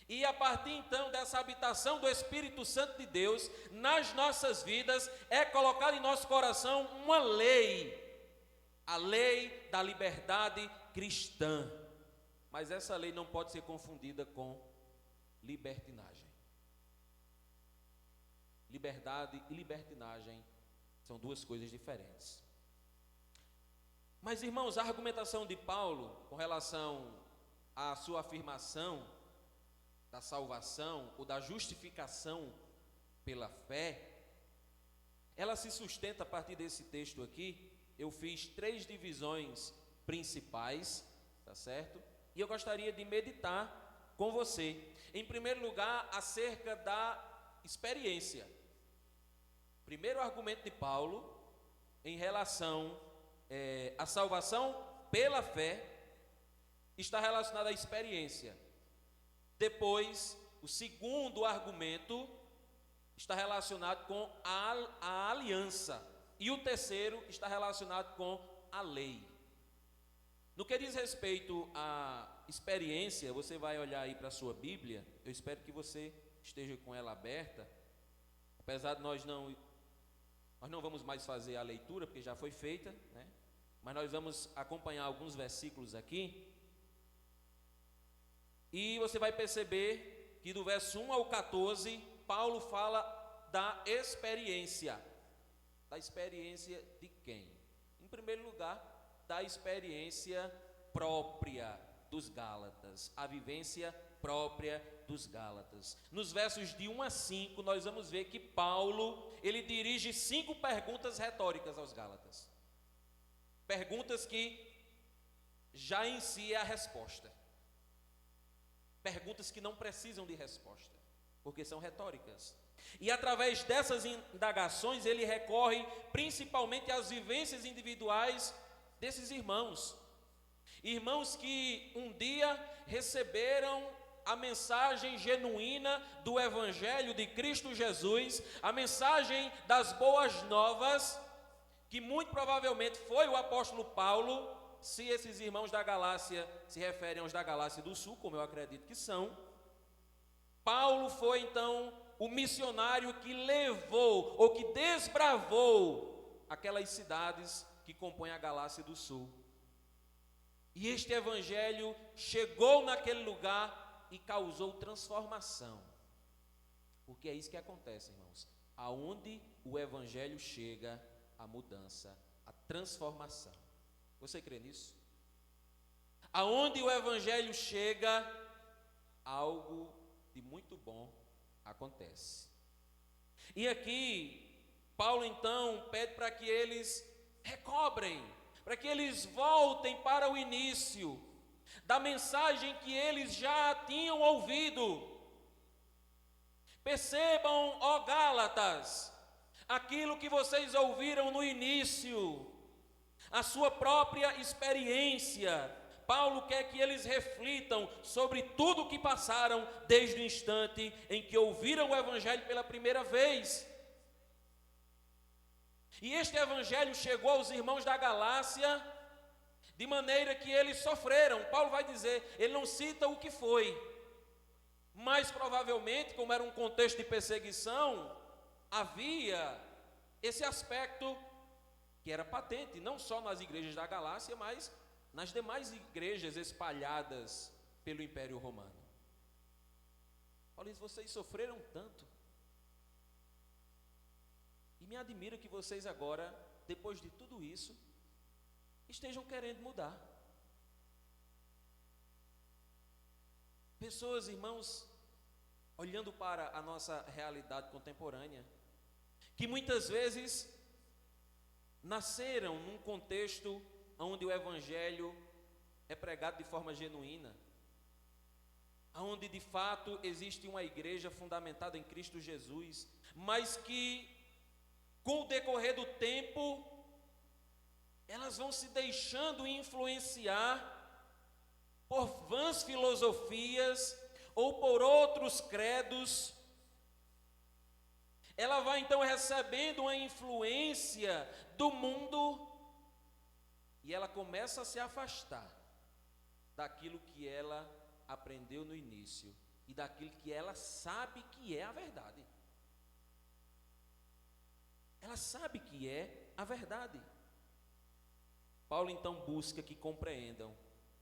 E a partir então dessa habitação do Espírito Santo de Deus nas nossas vidas, é colocada em nosso coração uma lei, a lei da liberdade cristã. Mas essa lei não pode ser confundida com libertinagem. Liberdade e libertinagem são duas coisas diferentes. Mas, irmãos, a argumentação de Paulo com relação à sua afirmação da salvação ou da justificação pela fé, ela se sustenta a partir desse texto aqui. Eu fiz 3 divisões principais, tá certo? E eu gostaria de meditar com você. Em primeiro lugar, acerca da experiência. Primeiro argumento de Paulo em relação à salvação pela fé está relacionado à experiência. Depois, o segundo argumento está relacionado com a aliança. E o terceiro está relacionado com a lei. No que diz respeito à experiência, você vai olhar aí para a sua Bíblia. Eu espero que você esteja com ela aberta. Apesar de nós não vamos mais fazer a leitura, porque já foi feita, né? Mas nós vamos acompanhar alguns versículos aqui. E você vai perceber que do verso 1 ao 14, Paulo fala da experiência. Da experiência de quem? Em primeiro lugar, da experiência própria dos Gálatas, a vivência própria dos Gálatas. Nos versos de 1 a 5, nós vamos ver que Paulo, ele dirige 5 perguntas retóricas aos Gálatas. Perguntas que já em si é a resposta. Perguntas que não precisam de resposta, porque são retóricas. E através dessas indagações, ele recorre principalmente às vivências individuais desses irmãos. Irmãos que um dia receberam a mensagem genuína do Evangelho de Cristo Jesus, a mensagem das boas novas, que muito provavelmente foi o apóstolo Paulo, se esses irmãos da Galácia se referem aos da Galácia do Sul, como eu acredito que são. Paulo foi então o missionário que levou ou que desbravou aquelas cidades que compõem a Galácia do Sul. E este evangelho chegou naquele lugar e causou transformação. Porque é isso que acontece, irmãos. Aonde o evangelho chega, a mudança, a transformação. Você crê nisso? Aonde o evangelho chega, algo de muito bom acontece. E aqui, Paulo então pede para que eles recobrem, para que eles voltem para o início da mensagem que eles já tinham ouvido. Percebam, ó Gálatas, aquilo que vocês ouviram no início, a sua própria experiência. Paulo quer que eles reflitam sobre tudo o que passaram desde o instante em que ouviram o Evangelho pela primeira vez. E este Evangelho chegou aos irmãos da Galácia de maneira que eles sofreram. Paulo vai dizer, ele não cita o que foi, mas provavelmente, como era um contexto de perseguição, havia esse aspecto que era patente, não só nas igrejas da Galácia, mas nas demais igrejas espalhadas pelo Império Romano. Paulo diz: vocês sofreram tanto. E me admira que vocês agora, depois de tudo isso, estejam querendo mudar. Pessoas, irmãos, olhando para a nossa realidade contemporânea, que muitas vezes nasceram num contexto onde o Evangelho é pregado de forma genuína, onde de fato existe uma igreja fundamentada em Cristo Jesus, mas que com o decorrer do tempo elas vão se deixando influenciar por vãs filosofias ou por outros credos. Ela vai então recebendo uma influência do mundo e ela começa a se afastar daquilo que ela aprendeu no início e daquilo que ela sabe que é a verdade. Ela sabe que é a verdade. Paulo então busca que compreendam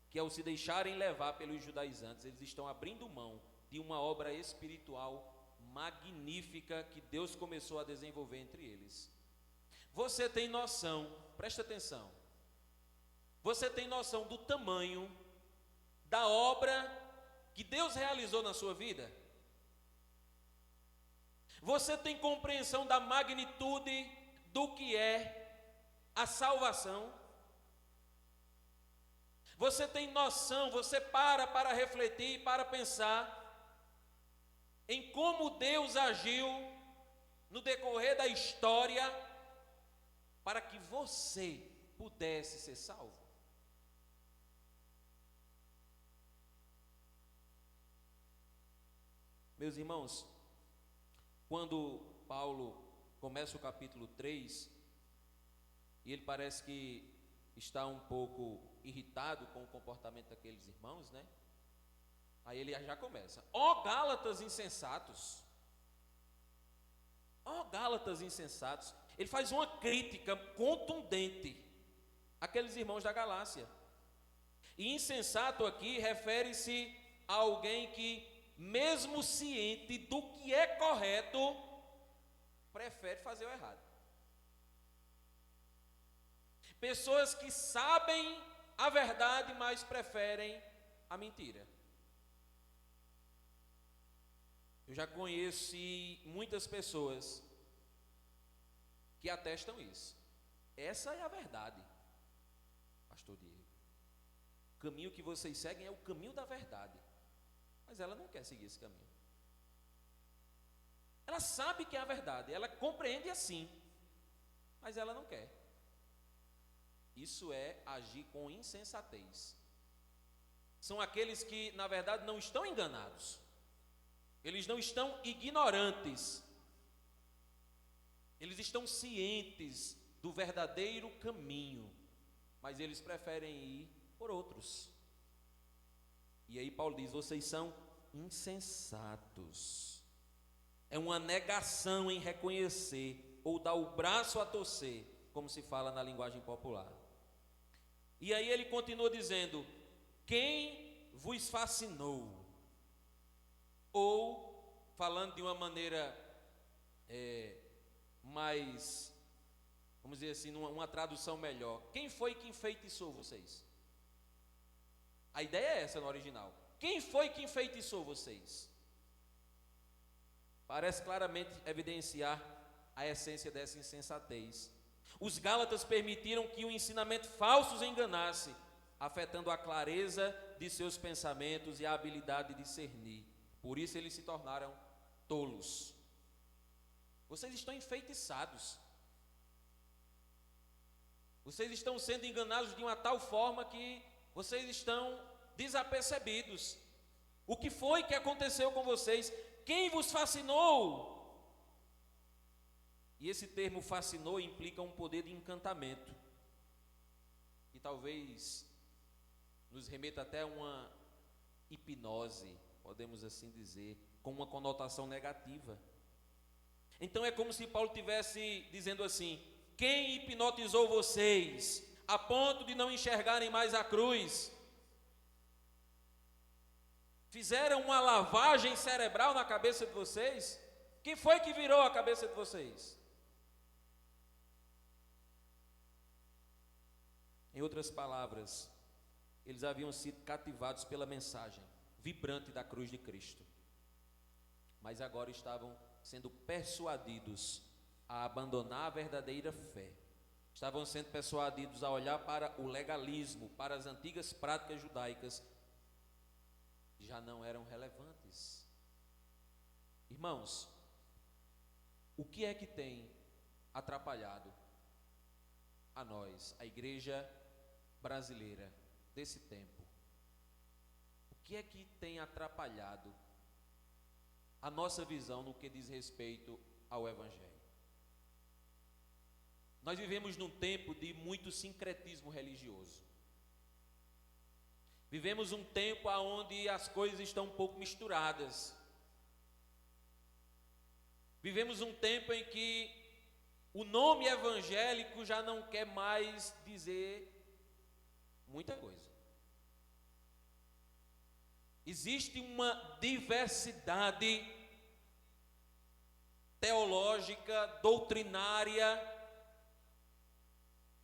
que ao se deixarem levar pelos judaizantes, eles estão abrindo mão de uma obra espiritual magnífica que Deus começou a desenvolver entre eles. Você tem noção, presta atenção, você tem noção do tamanho da obra que Deus realizou na sua vida? Você tem compreensão da magnitude do que é a salvação? Você tem noção, você para refletir, para pensar em como Deus agiu no decorrer da história para que você pudesse ser salvo? Meus irmãos, quando Paulo começa o capítulo 3, e ele parece que está um pouco irritado com o comportamento daqueles irmãos, né? Aí ele já começa: ó Gálatas insensatos, ó Gálatas insensatos. Ele faz uma crítica contundente àqueles irmãos da Galácia. E insensato aqui refere-se a alguém que, mesmo ciente do que é correto, prefere fazer o errado. Pessoas que sabem a verdade, mas preferem a mentira. Eu já conheci muitas pessoas que atestam isso. Essa é a verdade, pastor Diego. O caminho que vocês seguem é o caminho da verdade. Mas ela não quer seguir esse caminho. Ela sabe que é a verdade, ela compreende assim, mas ela não quer. Isso é agir com insensatez. São aqueles que, na verdade, não estão enganados. Eles não estão ignorantes. Eles estão cientes do verdadeiro caminho, mas eles preferem ir por outros. E aí Paulo diz: vocês são insensatos. É uma negação em reconhecer ou dar o braço a torcer, como se fala na linguagem popular. E aí ele continua dizendo: quem vos fascinou? Ou, falando de uma maneira mais, vamos dizer assim, uma tradução melhor, quem foi que enfeitiçou vocês? A ideia é essa no original. Quem foi que enfeitiçou vocês? Parece claramente evidenciar a essência dessa insensatez. Os Gálatas permitiram que o ensinamento falso os enganasse, afetando a clareza de seus pensamentos e a habilidade de discernir. Por isso eles se tornaram tolos. Vocês estão enfeitiçados. Vocês estão sendo enganados de uma tal forma que vocês estão desapercebidos. O que foi que aconteceu com vocês? Quem vos fascinou? E esse termo fascinou implica um poder de encantamento, que talvez nos remeta até a uma hipnose, podemos assim dizer, com uma conotação negativa. Então é como se Paulo estivesse dizendo assim: quem hipnotizou vocês a ponto de não enxergarem mais a cruz? Fizeram uma lavagem cerebral na cabeça de vocês? Quem foi que virou a cabeça de vocês? Em outras palavras, eles haviam sido cativados pela mensagem vibrante da cruz de Cristo, mas agora estavam sendo persuadidos a abandonar a verdadeira fé. Estavam sendo persuadidos a olhar para o legalismo, para as antigas práticas judaicas, já não eram relevantes. Irmãos, o que é que tem atrapalhado a nós, a igreja brasileira desse tempo? O que é que tem atrapalhado a nossa visão no que diz respeito ao Evangelho? Nós vivemos num tempo de muito sincretismo religioso. Vivemos um tempo onde as coisas estão um pouco misturadas. Vivemos um tempo em que o nome evangélico já não quer mais dizer muita coisa. Existe uma diversidade teológica, doutrinária,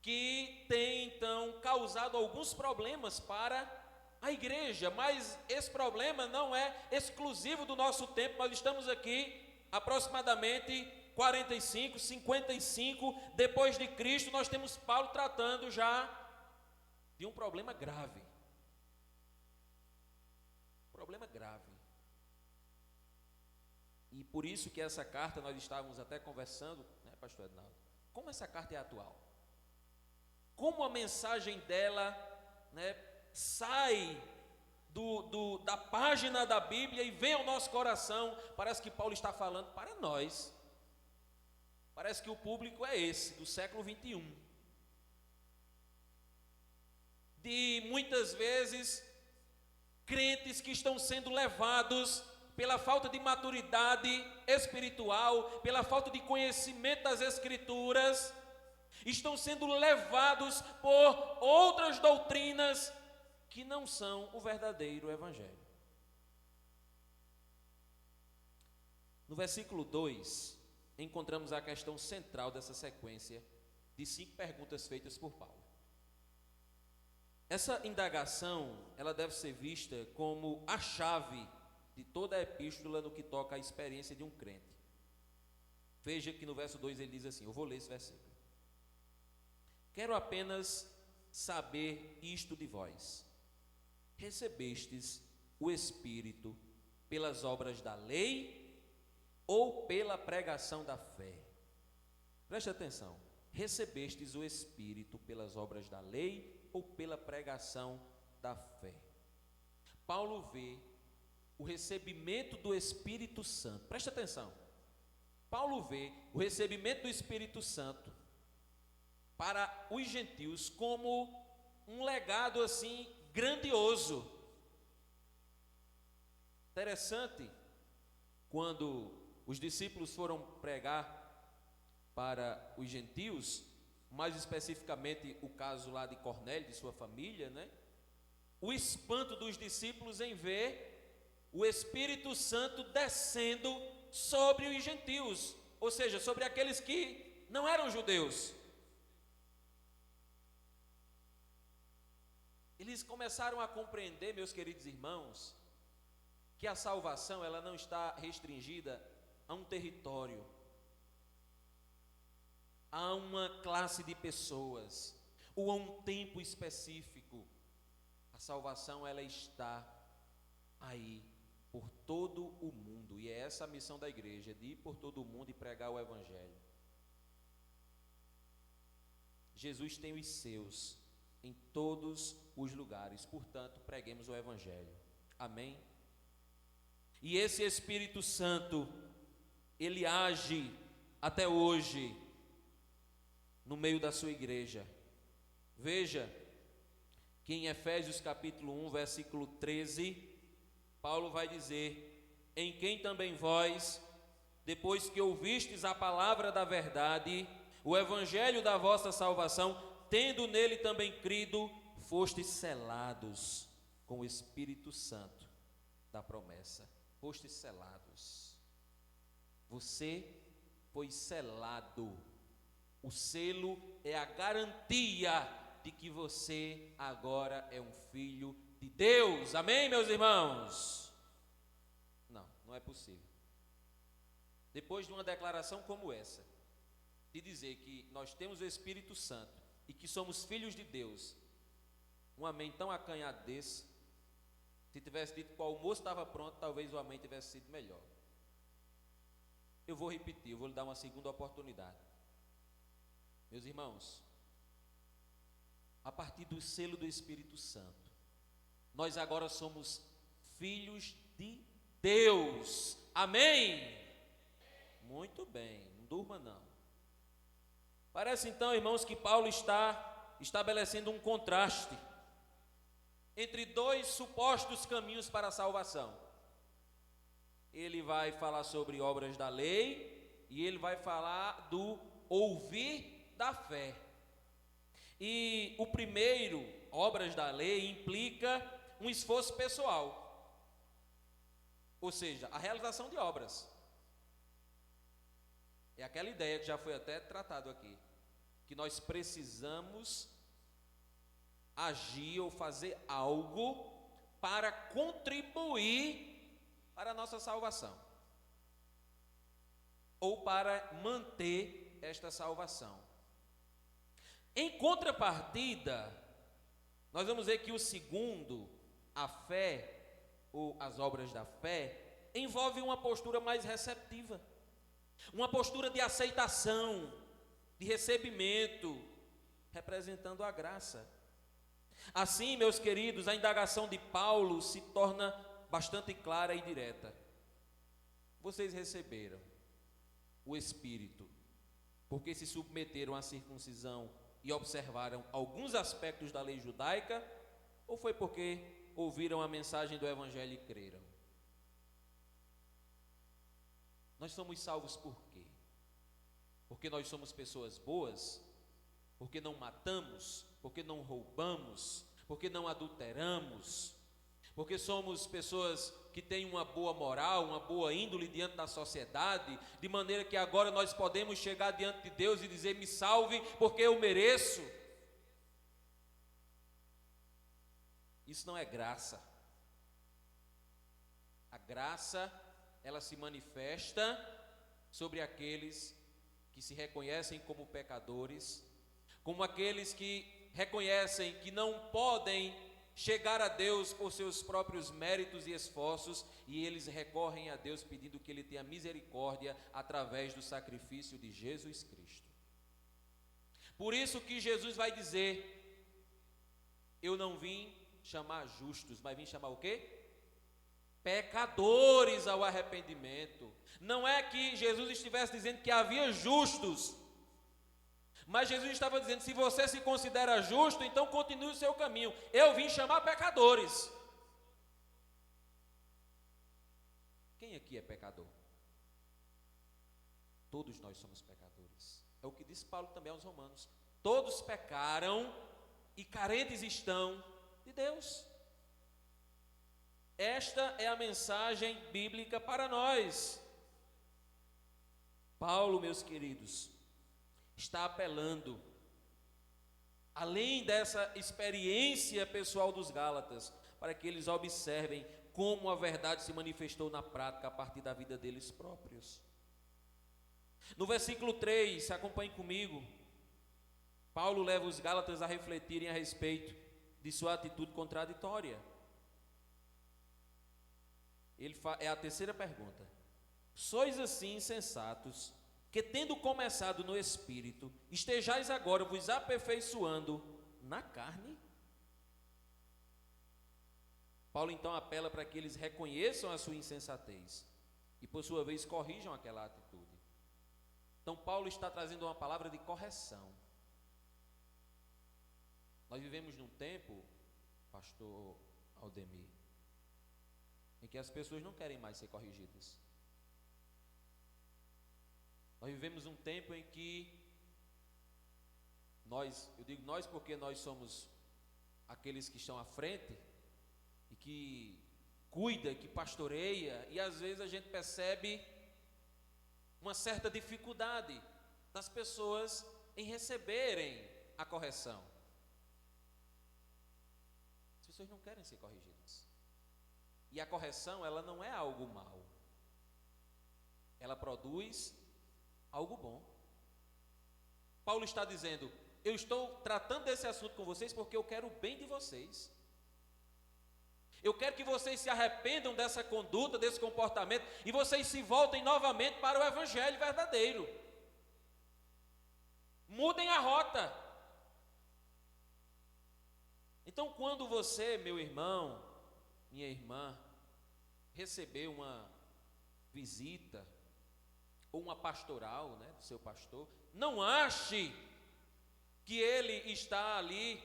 que tem então causado alguns problemas para a igreja, mas esse problema não é exclusivo do nosso tempo. Nós estamos aqui aproximadamente 45, 55 depois de Cristo. Nós temos Paulo tratando já de um problema grave. Problema grave. E por isso que essa carta, nós estávamos até conversando, né, pastor Ednaldo, como essa carta é atual. Como a mensagem dela, né, sai da página da Bíblia e vem ao nosso coração. Parece que Paulo está falando para nós. Parece que o público é esse, do século 21. De muitas vezes, crentes que estão sendo levados pela falta de maturidade espiritual, pela falta de conhecimento das Escrituras, estão sendo levados por outras doutrinas que não são o verdadeiro Evangelho. No versículo 2, encontramos a questão central dessa sequência de 5 perguntas feitas por Paulo. Essa indagação, ela deve ser vista como a chave de toda a epístola no que toca à experiência de um crente. Veja que no verso 2 ele diz assim, eu vou ler esse versículo. Quero apenas saber isto de vós. Recebestes o Espírito pelas obras da lei ou pela pregação da fé? Preste atenção. Recebestes o Espírito pelas obras da lei ou pela pregação da fé? Paulo vê o recebimento do Espírito Santo. Preste atenção. Paulo vê o recebimento do Espírito Santo para os gentios como um legado assim grandioso. Interessante, quando os discípulos foram pregar para os gentios, mais especificamente o caso lá de Cornélio, de sua família, né? O espanto dos discípulos em ver o Espírito Santo descendo sobre os gentios, ou seja, sobre aqueles que não eram judeus. Eles começaram a compreender, meus queridos irmãos, que a salvação ela não está restringida a um território, a uma classe de pessoas ou a um tempo específico. A salvação ela está aí por todo o mundo, e é essa a missão da igreja, de ir por todo o mundo e pregar o Evangelho. Jesus tem os seus em todos os lugares, portanto, preguemos o Evangelho. Amém? E esse Espírito Santo, ele age até hoje no meio da sua igreja. Veja que em Efésios capítulo 1, versículo 13, Paulo vai dizer: em quem também vós, depois que ouvistes a palavra da verdade, o evangelho da vossa salvação, tendo nele também crido, fostes selados com o Espírito Santo, da promessa. Fostes selados. Você foi selado. O selo é a garantia de que você agora é um filho de Deus. Amém, meus irmãos? Não, não é possível. Depois de uma declaração como essa, de dizer que nós temos o Espírito Santo e que somos filhos de Deus, um amém tão acanhado desse, se tivesse dito que o almoço estava pronto, talvez o amém tivesse sido melhor. Eu vou repetir, eu vou lhe dar uma segunda oportunidade. Meus irmãos, a partir do selo do Espírito Santo, nós agora somos filhos de Deus. Amém? Muito bem, não durma não. Parece então, irmãos, que Paulo está estabelecendo um contraste entre dois supostos caminhos para a salvação. Ele vai falar sobre obras da lei e ele vai falar do ouvir da fé. E o primeiro, obras da lei, implica um esforço pessoal, ou seja, a realização de obras. É aquela ideia que já foi até tratado aqui, que nós precisamos agir ou fazer algo para contribuir para a nossa salvação, ou para manter esta salvação. Em contrapartida, nós vamos ver que o segundo, a fé, ou as obras da fé, envolve uma postura mais receptiva, uma postura de aceitação, de recebimento, representando a graça. Assim, meus queridos, a indagação de Paulo se torna bastante clara e direta. Vocês receberam o Espírito porque se submeteram à circuncisão e observaram alguns aspectos da lei judaica, ou foi porque ouviram a mensagem do Evangelho e creram? Nós somos salvos por quê? Porque nós somos pessoas boas? Porque não matamos? Porque não roubamos? Porque não adulteramos? Porque somos pessoas que têm uma boa moral, uma boa índole diante da sociedade, de maneira que agora nós podemos chegar diante de Deus e dizer: me salve porque eu mereço? Isso não é graça. A graça, ela se manifesta sobre aqueles que se reconhecem como pecadores, como aqueles que reconhecem que não podem chegar a Deus por seus próprios méritos e esforços, e eles recorrem a Deus pedindo que Ele tenha misericórdia através do sacrifício de Jesus Cristo. Por isso que Jesus vai dizer: eu não vim chamar justos, mas vim chamar o quê? Pecadores ao arrependimento. Não é que Jesus estivesse dizendo que havia justos, mas Jesus estava dizendo: se você se considera justo, então continue o seu caminho. Eu vim chamar pecadores. Quem aqui é pecador? Todos nós somos pecadores. É o que diz Paulo também aos Romanos: todos pecaram e carentes estão de Deus. Esta é a mensagem bíblica para nós. Paulo, meus queridos, está apelando, além dessa experiência pessoal dos Gálatas, para que eles observem como a verdade se manifestou na prática a partir da vida deles próprios. No versículo 3, acompanhe comigo, Paulo leva os Gálatas a refletirem a respeito de sua atitude contraditória. É a terceira pergunta: sois assim insensatos, que tendo começado no Espírito, estejais agora vos aperfeiçoando na carne? Paulo então apela para que eles reconheçam a sua insensatez e por sua vez corrijam aquela atitude. Então Paulo está trazendo uma palavra de correção. Nós vivemos num tempo, pastor Aldemir, em que as pessoas não querem mais ser corrigidas. Nós vivemos um tempo em que eu digo nós porque nós somos aqueles que estão à frente e que cuida, que pastoreia, e às vezes a gente percebe uma certa dificuldade das pessoas em receberem a correção. As pessoas não querem ser corrigidas. E a correção, ela não é algo mau. Ela produz algo bom. Paulo está dizendo: eu estou tratando desse assunto com vocês porque eu quero o bem de vocês. Eu quero que vocês se arrependam dessa conduta, desse comportamento, e vocês se voltem novamente para o evangelho verdadeiro. Mudem a rota. Então, quando você, meu irmão, minha irmã, receber uma visita ou uma pastoral, né, do seu pastor, não ache que ele está ali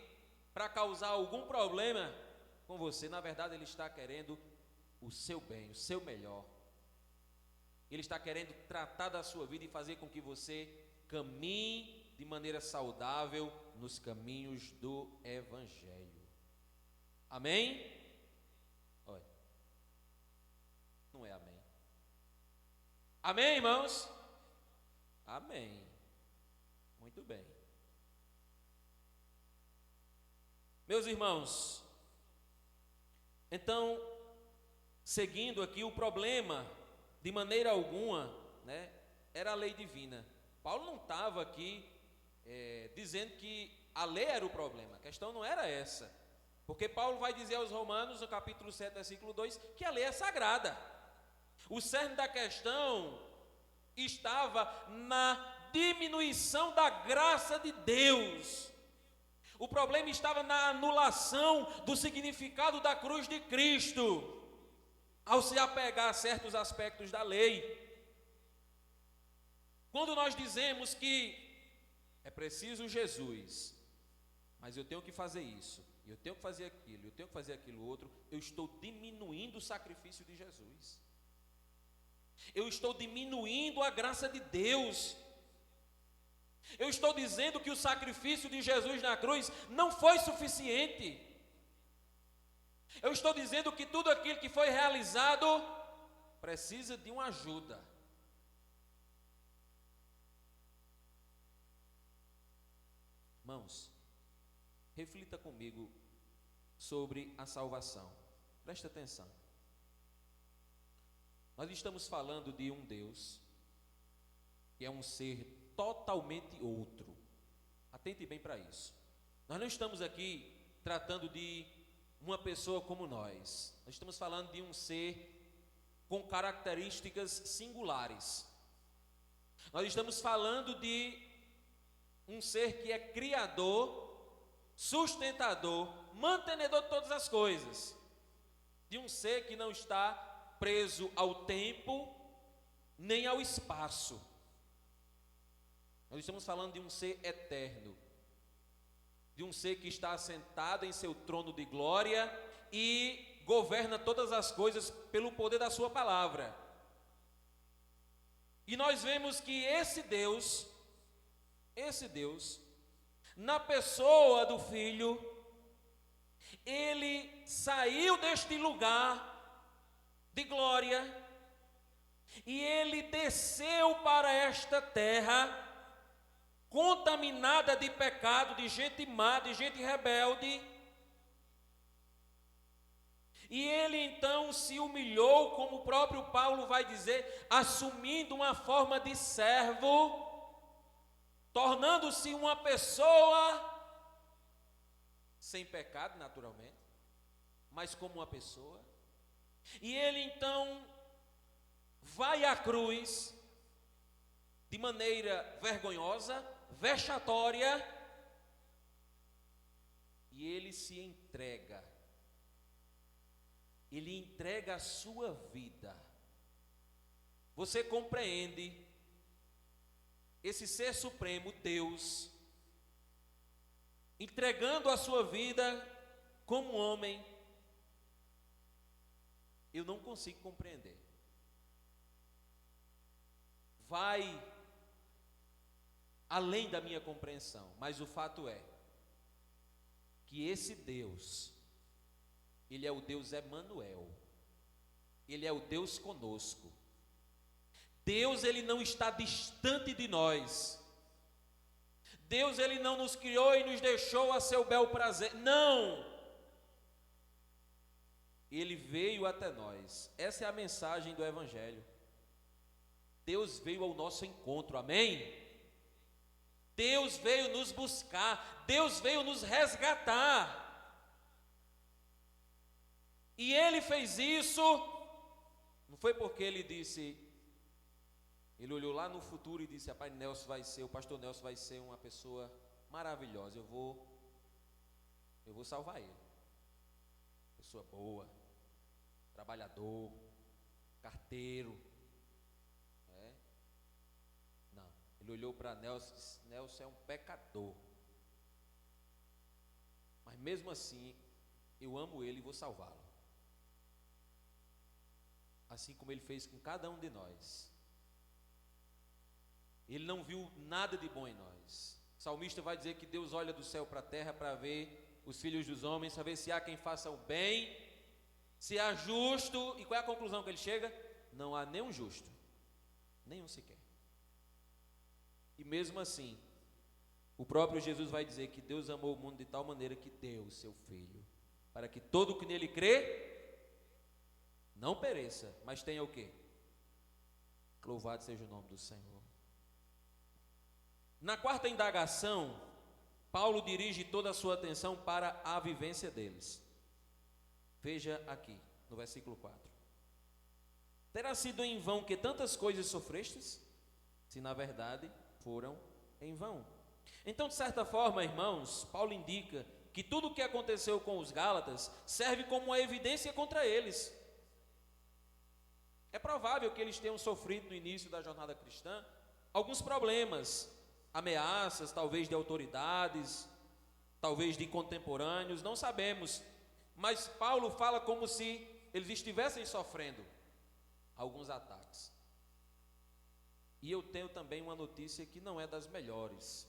para causar algum problema com você. Na verdade, ele está querendo o seu bem, o seu melhor. Ele está querendo tratar da sua vida e fazer com que você caminhe de maneira saudável nos caminhos do evangelho. Amém? Olha, não é amém. Amém, irmãos? Amém. Muito bem. Meus irmãos, então, seguindo aqui, o problema, de maneira alguma, né, era a lei divina. Paulo não estava aqui dizendo que a lei era o problema, a questão não era essa. Porque Paulo vai dizer aos Romanos, no capítulo 7, versículo 2, que a lei é sagrada. O cerne da questão estava na diminuição da graça de Deus. O problema estava na anulação do significado da cruz de Cristo, ao se apegar a certos aspectos da lei. Quando nós dizemos que é preciso Jesus, mas eu tenho que fazer isso, eu tenho que fazer aquilo, eu tenho que fazer aquilo outro, eu estou diminuindo o sacrifício de Jesus. Eu estou diminuindo a graça de Deus. Eu estou dizendo que o sacrifício de Jesus na cruz não foi suficiente. Eu estou dizendo que tudo aquilo que foi realizado precisa de uma ajuda. Irmãos, reflita comigo sobre a salvação. Preste atenção. Nós estamos falando de um Deus que é um ser totalmente outro. Atente bem para isso. Nós não estamos aqui tratando de uma pessoa como nós. Nós estamos falando de um ser com características singulares. Nós estamos falando de um ser que é criador, sustentador, mantenedor de todas as coisas. De um ser que não está preso ao tempo nem ao espaço. Nós estamos falando de um ser eterno, de um ser que está assentado em seu trono de glória e governa todas as coisas pelo poder da sua palavra. E nós vemos que esse Deus, na pessoa do Filho, ele saiu deste lugar de glória e ele desceu para esta terra contaminada de pecado, de gente má, de gente rebelde. E ele então se humilhou, como o próprio Paulo vai dizer, assumindo uma forma de servo, tornando-se uma pessoa sem pecado, naturalmente, mas como uma pessoa. E ele então vai à cruz de maneira vergonhosa, vexatória, e ele se entrega. Ele entrega a sua vida. Você compreende esse ser supremo, Deus, entregando a sua vida como homem? Eu não consigo compreender. Vai além da minha compreensão, mas o fato é que esse Deus, ele é o Deus Emanuel, Ele é o Deus conosco. Deus, ele não está distante de nós. Deus, ele não nos criou e nos deixou a seu bel prazer. Não! Ele veio até nós. Essa é a mensagem do Evangelho. Deus veio ao nosso encontro, amém? Deus veio nos buscar, Deus veio nos resgatar. E Ele fez isso, não foi porque Ele disse, Ele olhou lá no futuro e disse, rapaz, o pastor Nelson vai ser uma pessoa maravilhosa, eu vou salvar ele. Pessoa boa, trabalhador, carteiro. Não, ele olhou para Nelson e disse, Nelson é um pecador. Mas mesmo assim, eu amo ele e vou salvá-lo. Assim como ele fez com cada um de nós. Ele não viu nada de bom em nós. O salmista vai dizer que Deus olha do céu para a terra para ver os filhos dos homens, para ver se há quem faça o bem, se há justo. E qual é a conclusão que ele chega? Não há nenhum justo, nenhum sequer. E mesmo assim, o próprio Jesus vai dizer que Deus amou o mundo de tal maneira que deu o seu Filho, para que todo o que nele crê não pereça, mas tenha o quê? Louvado seja o nome do Senhor. Na quarta indagação, Paulo dirige toda a sua atenção para a vivência deles. Veja aqui, no versículo 4. Terá sido em vão que tantas coisas sofrestes? Se na verdade foram em vão. Então, de certa forma, irmãos, Paulo indica que tudo o que aconteceu com os Gálatas serve como uma evidência contra eles. É provável que eles tenham sofrido no início da jornada cristã alguns problemas, ameaças, talvez de autoridades, talvez de contemporâneos, não sabemos. Mas Paulo fala como se eles estivessem sofrendo alguns ataques. E eu tenho também uma notícia que não é das melhores.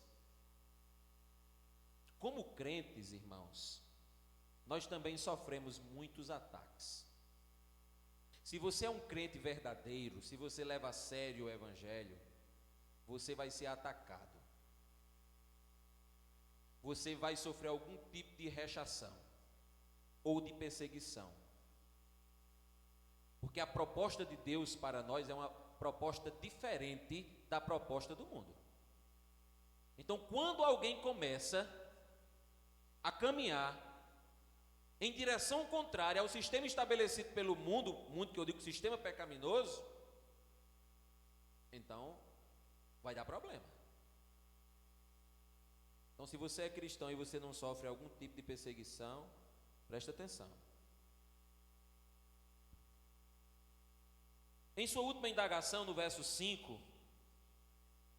Como crentes, irmãos, nós também sofremos muitos ataques. Se você é um crente verdadeiro, se você leva a sério o Evangelho, você vai ser atacado. Você vai sofrer algum tipo de rechação ou de perseguição. Porque a proposta de Deus para nós é uma proposta diferente da proposta do mundo. Então, quando alguém começa a caminhar em direção contrária ao sistema estabelecido pelo mundo que eu digo sistema pecaminoso, então vai dar problema. Então, se você é cristão e você não sofre algum tipo de perseguição, preste atenção. Em sua última indagação, no verso 5,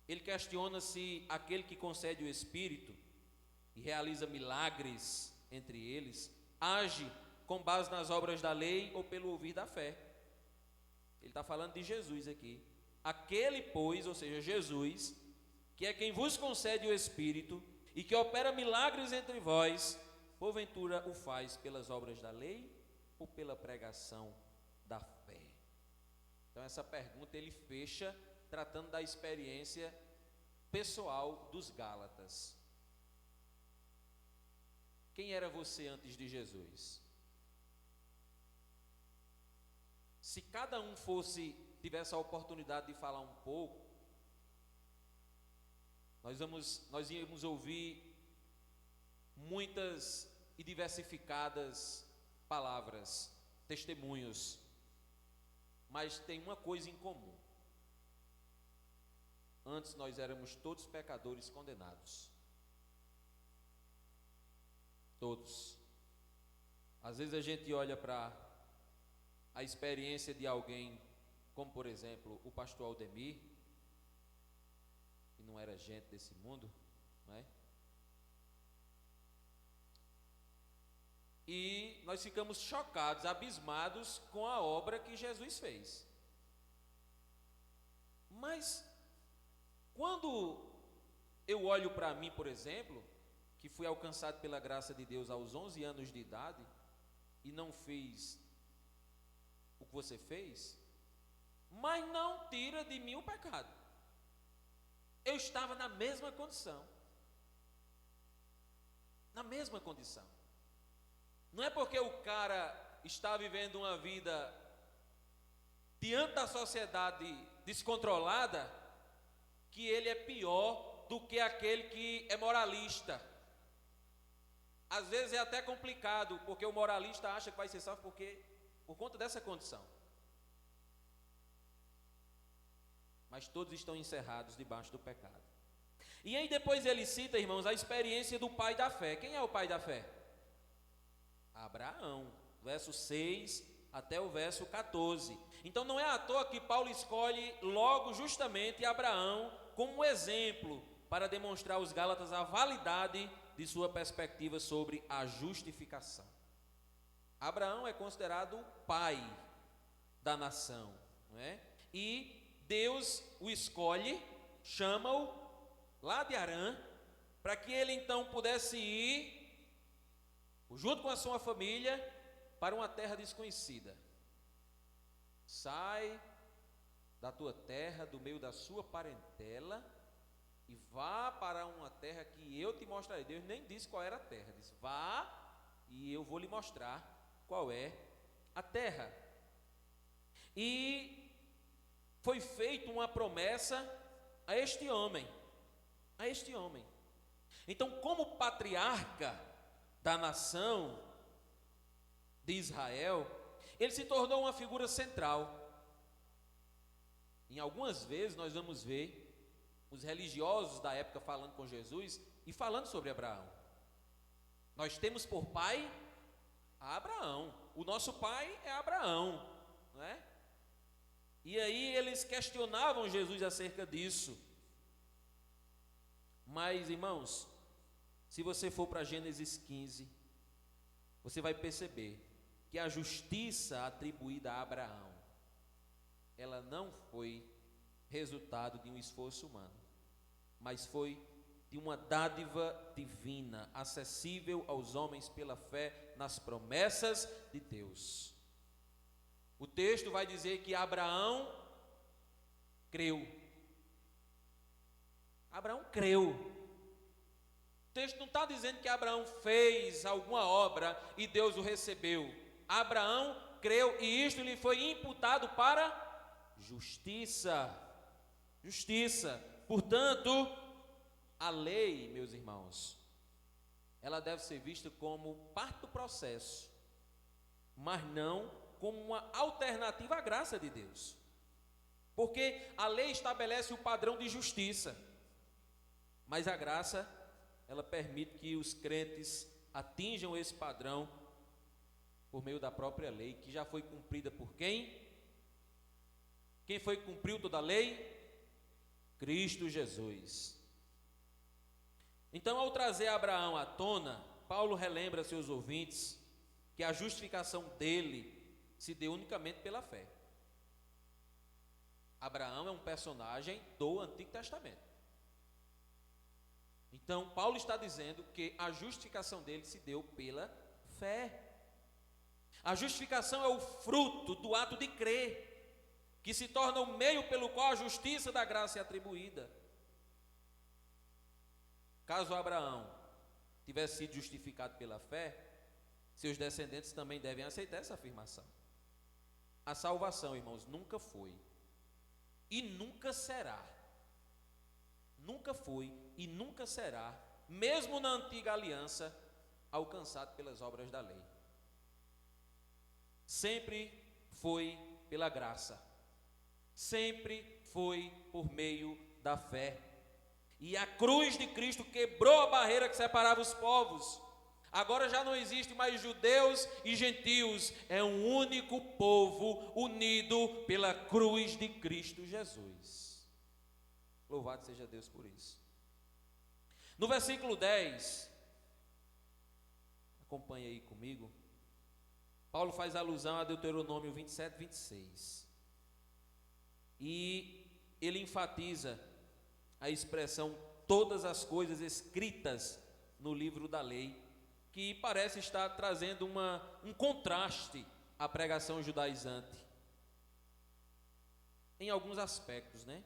ele questiona se aquele que concede o Espírito e realiza milagres entre eles, age com base nas obras da lei ou pelo ouvir da fé. Ele está falando de Jesus aqui. Aquele, pois, ou seja, Jesus, que é quem vos concede o Espírito e que opera milagres entre vós, porventura o faz pelas obras da lei ou pela pregação da fé? Então essa pergunta ele fecha tratando da experiência pessoal dos Gálatas. Quem era você antes de Jesus? Se cada um tivesse a oportunidade de falar um pouco, nós íamos ouvir muitas e diversificadas palavras, testemunhos, mas tem uma coisa em comum. Antes nós éramos todos pecadores condenados. Todos. Às vezes a gente olha para a experiência de alguém, como por exemplo o pastor Aldemir, que não era gente desse mundo, não é? E nós ficamos chocados, abismados com a obra que Jesus fez. Mas quando eu olho para mim, por exemplo, que fui alcançado pela graça de Deus aos 11 anos de idade e não fiz o que você fez, mas não tira de mim o pecado. Eu estava na mesma condição. Na mesma condição. Não é porque o cara está vivendo uma vida diante da sociedade descontrolada que ele é pior do que aquele que é moralista. Às vezes é até complicado, porque o moralista acha que vai ser salvo por conta dessa condição. Mas todos estão encerrados debaixo do pecado. E aí depois ele cita, irmãos, a experiência do pai da fé. Quem é o pai da fé? Abraão, verso 6 até o verso 14. Então não é à toa que Paulo escolhe logo justamente Abraão como exemplo para demonstrar aos Gálatas a validade de sua perspectiva sobre a justificação. Abraão é considerado o pai da nação, não é? E Deus o escolhe, chama-o lá de Harã, para que ele então pudesse ir, junto com a sua família, para uma terra desconhecida. Sai da tua terra, do meio da sua parentela, e vá para uma terra que eu te mostrarei. Deus nem disse qual era a terra, disse: vá e eu vou lhe mostrar qual é a terra. E foi feita uma promessa a este homem. Então, como patriarca da nação de Israel, ele se tornou uma figura central. Em algumas vezes nós vamos ver os religiosos da época falando com Jesus e falando sobre Abraão. Nós temos por pai a Abraão. O nosso pai é Abraão, não é? E aí eles questionavam Jesus acerca disso. Mas, irmãos, se você for para Gênesis 15, você vai perceber que a justiça atribuída a Abraão, ela não foi resultado de um esforço humano, mas foi de uma dádiva divina, acessível aos homens pela fé nas promessas de Deus. O texto vai dizer que Abraão creu. Abraão creu. O texto não está dizendo que Abraão fez alguma obra e Deus o recebeu. Abraão creu e isto lhe foi imputado para justiça. Justiça. Portanto, a lei, meus irmãos, ela deve ser vista como parte do processo, mas não como uma alternativa à graça de Deus. Porque a lei estabelece o padrão de justiça, mas a graça, ela permite que os crentes atinjam esse padrão por meio da própria lei, que já foi cumprida por quem? Quem foi que cumpriu toda a lei? Cristo Jesus. Então, ao trazer Abraão à tona, Paulo relembra a seus ouvintes que a justificação dele se deu unicamente pela fé. Abraão é um personagem do Antigo Testamento. Então, Paulo está dizendo que a justificação dele se deu pela fé. A justificação é o fruto do ato de crer, que se torna o meio pelo qual a justiça da graça é atribuída. Caso Abraão tivesse sido justificado pela fé, seus descendentes também devem aceitar essa afirmação. A salvação, irmãos, nunca foi e nunca será. Nunca foi e nunca será, mesmo na antiga aliança, alcançado pelas obras da lei. Sempre foi pela graça. Sempre foi por meio da fé. E a cruz de Cristo quebrou a barreira que separava os povos. Agora já não existe mais judeus e gentios, é um único povo unido pela cruz de Cristo Jesus. Louvado seja Deus por isso. No versículo 10, acompanhe aí comigo, Paulo faz alusão a Deuteronômio 27, 26. E ele enfatiza a expressão todas as coisas escritas no livro da lei, que parece estar trazendo um contraste à pregação judaizante. em alguns aspectos, né?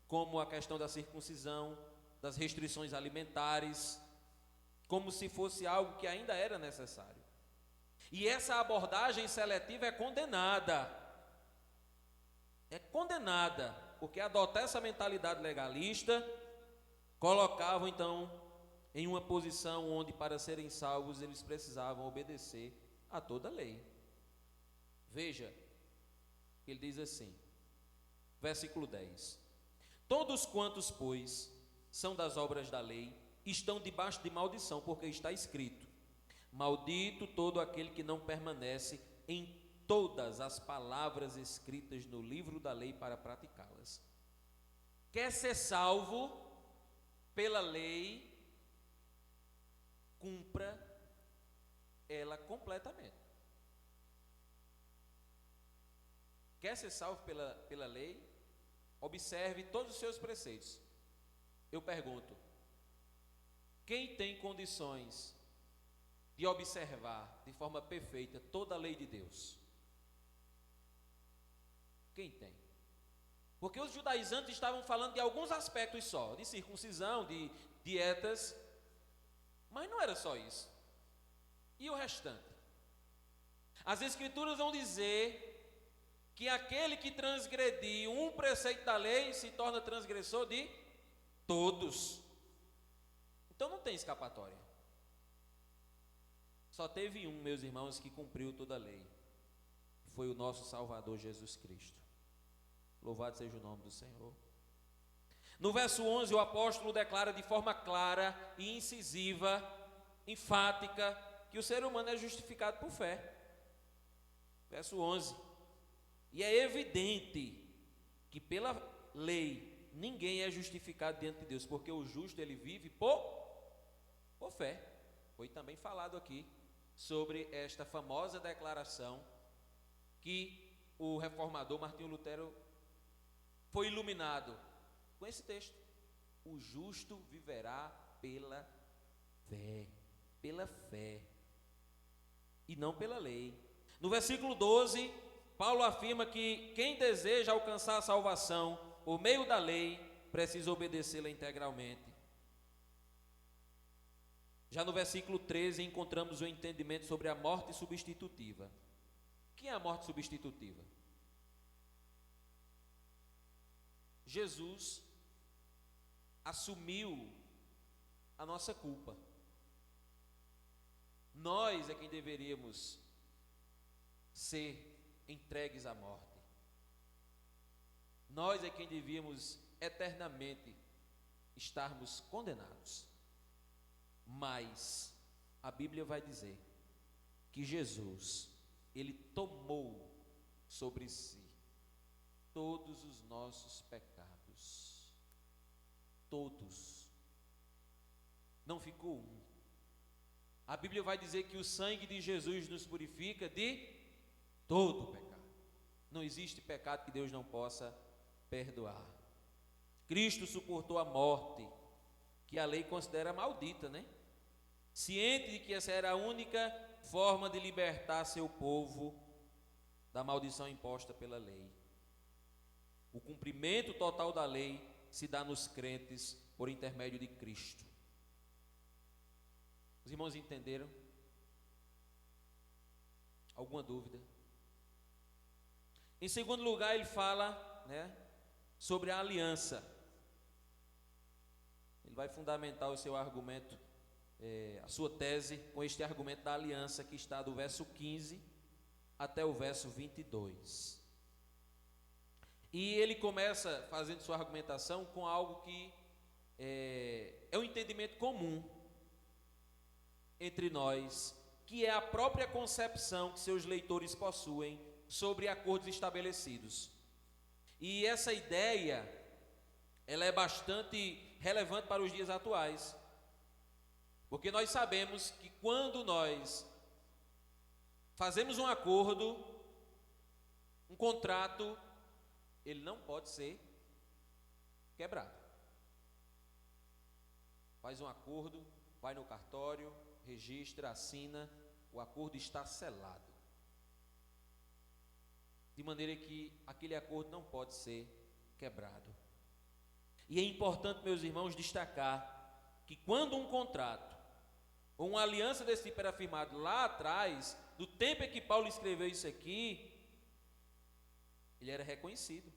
Como a questão da circuncisão, das restrições alimentares, como se fosse algo que ainda era necessário. E essa abordagem seletiva é condenada. É condenada, porque adotar essa mentalidade legalista colocavam então em uma posição onde, para serem salvos, eles precisavam obedecer a toda a lei. Veja, ele diz assim, versículo 10: todos quantos, pois, são das obras da lei, estão debaixo de maldição, porque está escrito: maldito todo aquele que não permanece em todas as palavras escritas no livro da lei para praticá-las. Quer ser salvo pela lei, cumpra ela completamente. Quer ser salvo pela lei, observe todos os seus preceitos. Eu pergunto, quem tem condições de observar de forma perfeita toda a lei de Deus? Quem tem? Porque os judaizantes estavam falando de alguns aspectos só, de circuncisão, de dietas, mas não era só isso. E o restante? As Escrituras vão dizer que aquele que transgredir um preceito da lei se torna transgressor de todos. Então não tem escapatória. Só teve um, meus irmãos, que cumpriu toda a lei. Foi o nosso Salvador Jesus Cristo. Louvado seja o nome do Senhor. No verso 11, o apóstolo declara de forma clara e incisiva, enfática, que o ser humano é justificado por fé. Verso 11. E é evidente que pela lei ninguém é justificado diante de Deus, porque o justo ele vive por fé. Foi também falado aqui sobre esta famosa declaração que o reformador Martinho Lutero foi iluminado com esse texto: o justo viverá pela fé, e não pela lei. No versículo 12, Paulo afirma que quem deseja alcançar a salvação por meio da lei precisa obedecê-la integralmente. Já no versículo 13 encontramos o entendimento sobre a morte substitutiva. O que é a morte substitutiva? Jesus assumiu a nossa culpa. Nós é quem deveríamos ser entregues à morte. Nós é quem devíamos eternamente estarmos condenados. Mas a Bíblia vai dizer que Jesus, ele tomou sobre si todos os nossos pecados. Todos. Não ficou um. A Bíblia vai dizer que o sangue de Jesus nos purifica de todo o pecado. Não existe pecado que Deus não possa perdoar. Cristo suportou a morte, que a lei considera maldita, né? Ciente de que essa era a única forma de libertar seu povo da maldição imposta pela lei. O cumprimento total da lei se dá nos crentes por intermédio de Cristo. Os irmãos entenderam? Alguma dúvida? Em segundo lugar, ele fala, né, sobre a aliança. Ele vai fundamentar o seu argumento, a sua tese, com este argumento da aliança que está do verso 15 até o verso 22. E ele começa fazendo sua argumentação com algo que é um entendimento comum entre nós, que é a própria concepção que seus leitores possuem sobre acordos estabelecidos. E essa ideia, ela é bastante relevante para os dias atuais, porque nós sabemos que quando nós fazemos um acordo, um contrato, ele não pode ser quebrado. Faz um acordo, vai no cartório, registra, assina, o acordo está selado. De maneira que aquele acordo não pode ser quebrado. E é importante, meus irmãos, destacar que quando um contrato ou uma aliança desse tipo era firmado lá atrás, do tempo em que Paulo escreveu isso aqui, ele era reconhecido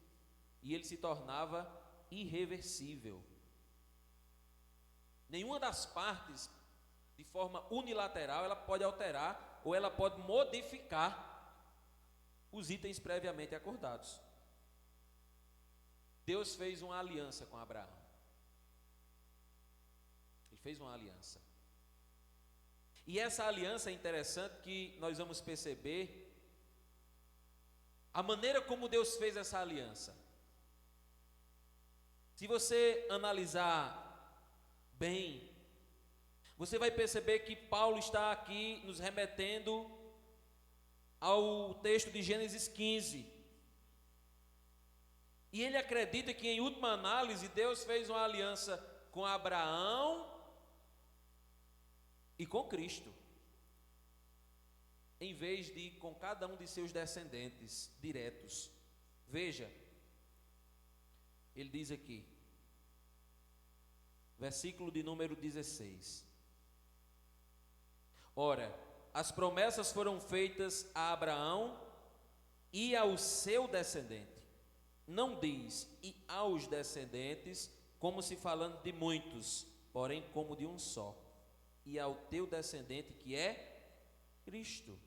e ele se tornava irreversível. Nenhuma das partes, de forma unilateral, ela pode alterar ou ela pode modificar os itens previamente acordados. Deus fez uma aliança com Abraão. Ele fez uma aliança. E essa aliança é interessante que nós vamos perceber a maneira como Deus fez essa aliança. Se você analisar bem, você vai perceber que Paulo está aqui nos remetendo ao texto de Gênesis 15. E ele acredita que, em última análise, Deus fez uma aliança com Abraão e com Cristo, em vez de com cada um de seus descendentes diretos. Veja, ele diz aqui, versículo de número 16: ora, as promessas foram feitas a Abraão e ao seu descendente. Não diz e aos descendentes, como se falando de muitos, porém como de um só, e ao teu descendente, que é Cristo.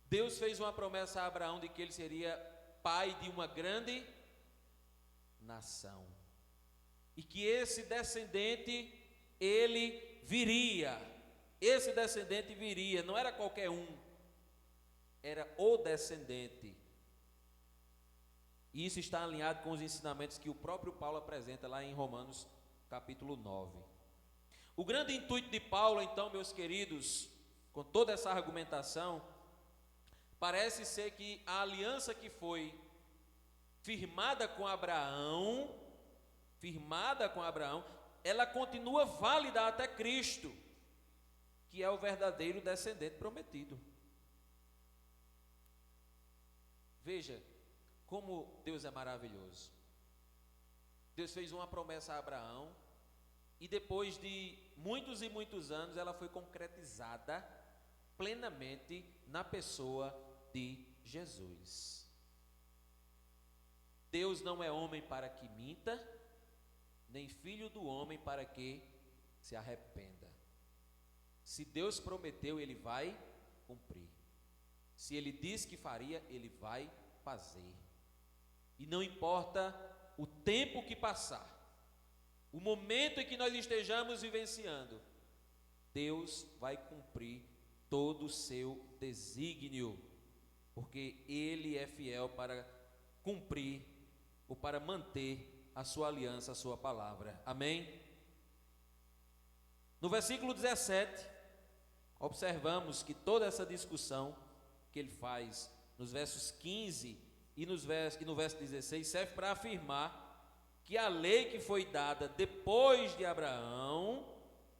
Deus fez uma promessa a Abraão de que ele seria pai de uma grande nação, e que esse descendente, ele viria, esse descendente viria, não era qualquer um, era o descendente. E isso está alinhado com os ensinamentos que o próprio Paulo apresenta lá em Romanos capítulo 9. O grande intuito de Paulo, então, meus queridos, com toda essa argumentação, parece ser que a aliança que foi firmada com Abraão, ela continua válida até Cristo, que é o verdadeiro descendente prometido. Veja como Deus é maravilhoso. Deus fez uma promessa a Abraão e depois de muitos e muitos anos ela foi concretizada plenamente na pessoa de Jesus. Deus não é homem para que minta, nem filho do homem para que se arrependa. Se Deus prometeu, Ele vai cumprir. Se Ele diz que faria, Ele vai fazer. E não importa o tempo que passar, o momento em que nós estejamos vivenciando, Deus vai cumprir todo o seu desígnio, porque Ele é fiel para cumprir ou para manter a sua aliança, a sua palavra. Amém? No versículo 17, observamos que toda essa discussão que ele faz nos versos 15 e no verso 16 serve para afirmar que a lei que foi dada depois de Abraão,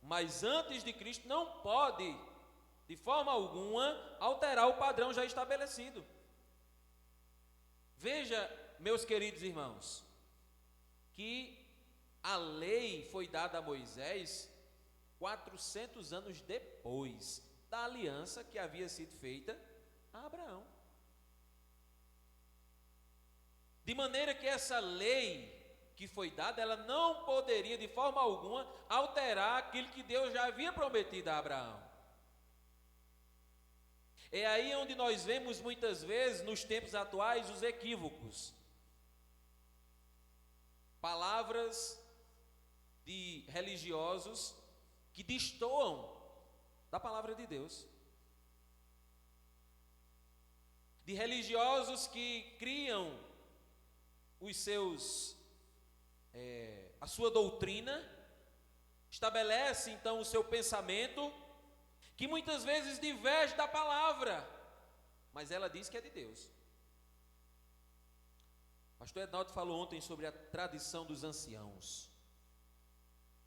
mas antes de Cristo, não pode, de forma alguma, alterar o padrão já estabelecido. Veja, meus queridos irmãos, que a lei foi dada a Moisés 400 anos depois da aliança que havia sido feita a Abraão. De maneira que essa lei que foi dada, ela não poderia de forma alguma alterar aquilo que Deus já havia prometido a Abraão. É aí onde nós vemos muitas vezes, nos tempos atuais, os equívocos. Palavras de religiosos que destoam da palavra de Deus. De religiosos que criam a sua doutrina, estabelece então o seu pensamento, que muitas vezes diverge da palavra, mas ela diz que é de Deus. Pastor Ednaldo falou ontem sobre a tradição dos anciãos.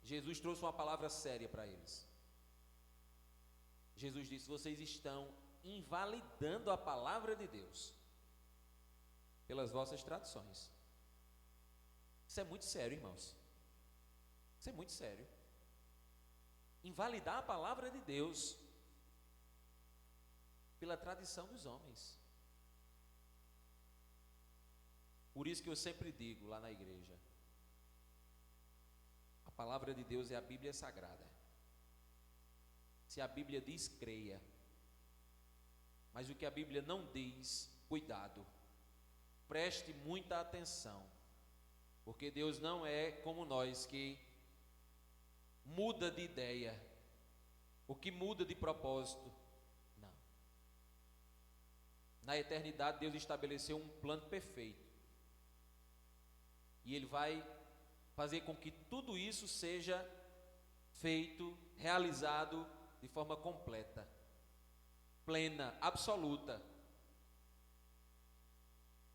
Jesus trouxe uma palavra séria para eles. Jesus disse: vocês estão invalidando a palavra de Deus. pelas vossas tradições. Isso é muito sério, irmãos. Isso é muito sério. Invalidar a palavra de Deus pela tradição dos homens. Por isso que eu sempre digo lá na igreja, a palavra de Deus é a Bíblia Sagrada. Se a Bíblia diz, creia. Mas o que a Bíblia não diz, cuidado. Preste muita atenção. Porque Deus não é como nós, que muda de ideia, ou que muda de propósito. Não. Na eternidade, Deus estabeleceu um plano perfeito. E Ele vai fazer com que tudo isso seja feito, realizado de forma completa, plena, absoluta.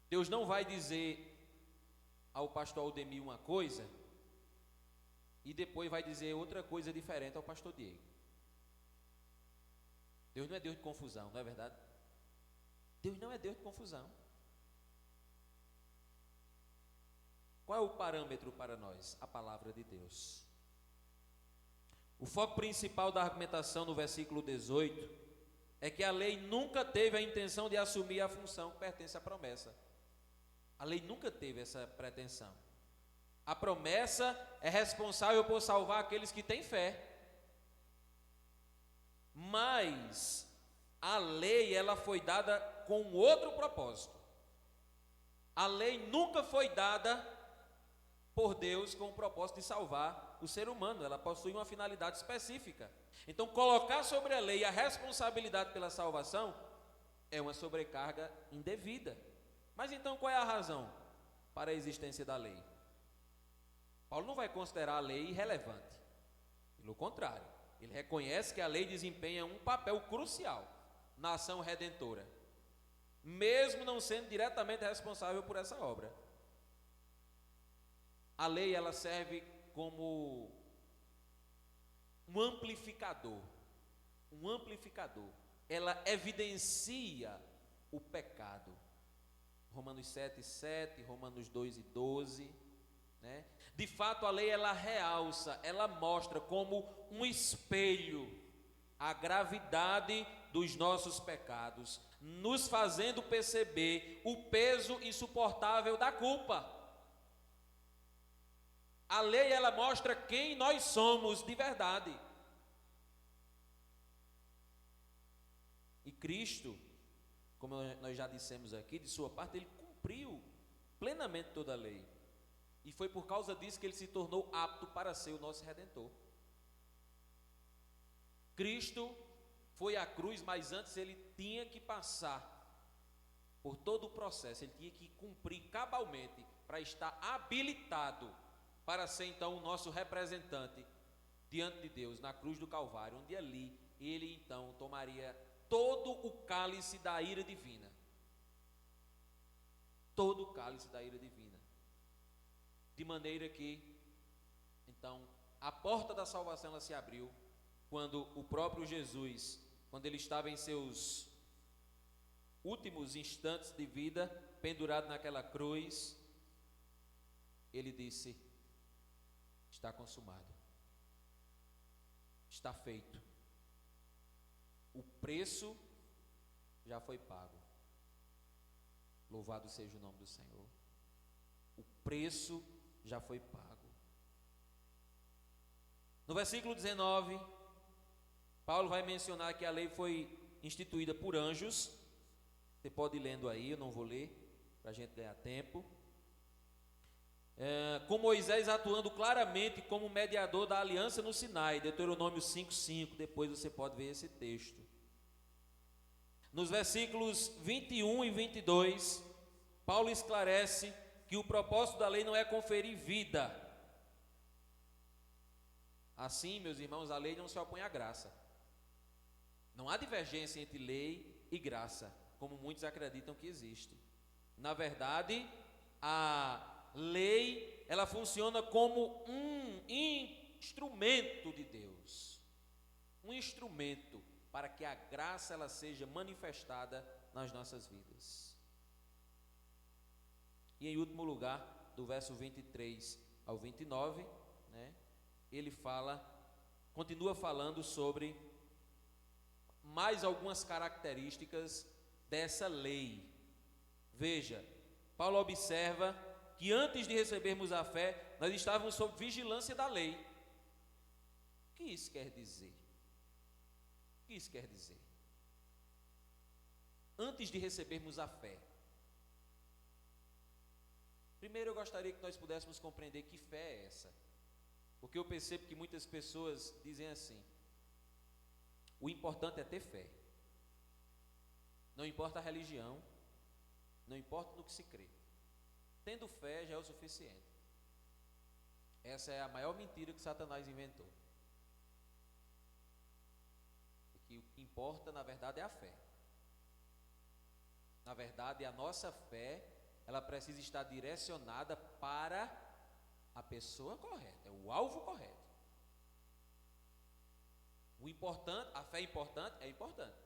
Deus não vai dizer ao pastor Aldemir uma coisa e depois vai dizer outra coisa diferente ao pastor Diego. Deus não é Deus de confusão, não é verdade? Deus não é Deus de confusão. Qual é o parâmetro para nós? A palavra de Deus. O foco principal da argumentação no versículo 18 é que a lei nunca teve a intenção de assumir a função que pertence à promessa. A lei nunca teve essa pretensão. A promessa é responsável por salvar aqueles que têm fé. Mas a lei, ela foi dada com outro propósito. A lei nunca foi dada por Deus com o propósito de salvar o ser humano. Ela possui uma finalidade específica. Então, colocar sobre a lei a responsabilidade pela salvação é uma sobrecarga indevida. Mas então, qual é a razão para a existência da lei? Paulo não vai considerar a lei irrelevante. Pelo contrário, ele reconhece que a lei desempenha um papel crucial na ação redentora, mesmo não sendo diretamente responsável por essa obra. A lei, ela serve como um amplificador. Um amplificador. Ela evidencia o pecado. Romanos 7:7, Romanos 2:12, né? De fato, a lei, ela realça, ela mostra como um espelho a gravidade dos nossos pecados, nos fazendo perceber o peso insuportável da culpa. A lei, ela mostra quem nós somos de verdade. E Cristo, como nós já dissemos aqui, de sua parte, ele cumpriu plenamente toda a lei. E foi por causa disso que ele se tornou apto para ser o nosso Redentor. Cristo foi à cruz, mas antes ele tinha que passar por todo o processo. Ele tinha que cumprir cabalmente para estar habilitado para ser então o nosso representante diante de Deus na cruz do Calvário, onde ali ele então tomaria todo o cálice da ira divina. Todo o cálice da ira divina. De maneira que, então, a porta da salvação ela se abriu quando o próprio Jesus, quando ele estava em seus últimos instantes de vida, pendurado naquela cruz, ele disse: está consumado, está feito, o preço já foi pago. Louvado seja o nome do Senhor. O preço já foi pago. No versículo 19, Paulo vai mencionar que a lei foi instituída por anjos. Você pode ir lendo aí, eu não vou ler, para a gente ganhar tempo. Com Moisés atuando claramente como mediador da aliança no Sinai, Deuteronômio 5:5, depois você pode ver esse texto. Nos versículos 21 e 22, Paulo esclarece que o propósito da lei não é conferir vida. Assim, meus irmãos, a lei não se opõe à graça. Não há divergência entre lei e graça, como muitos acreditam que existe. Na verdade, a lei, ela funciona como um instrumento de Deus. Um instrumento para que a graça ela seja manifestada nas nossas vidas. E em último lugar, do verso 23 ao 29, né, ele continua falando sobre mais algumas características dessa lei. Veja, Paulo observa que antes de recebermos a fé, nós estávamos sob vigilância da lei. O que isso quer dizer? O que isso quer dizer? Antes de recebermos a fé, primeiro eu gostaria que nós pudéssemos compreender que fé é essa, porque eu percebo que muitas pessoas dizem assim: o importante é ter fé, não importa a religião, não importa no que se crê, tendo fé já é o suficiente. Essa é a maior mentira que Satanás inventou, que o que importa na verdade é a fé. Na verdade, a nossa fé, ela precisa estar direcionada para a pessoa correta, é o alvo correto. O importante, a fé é importante,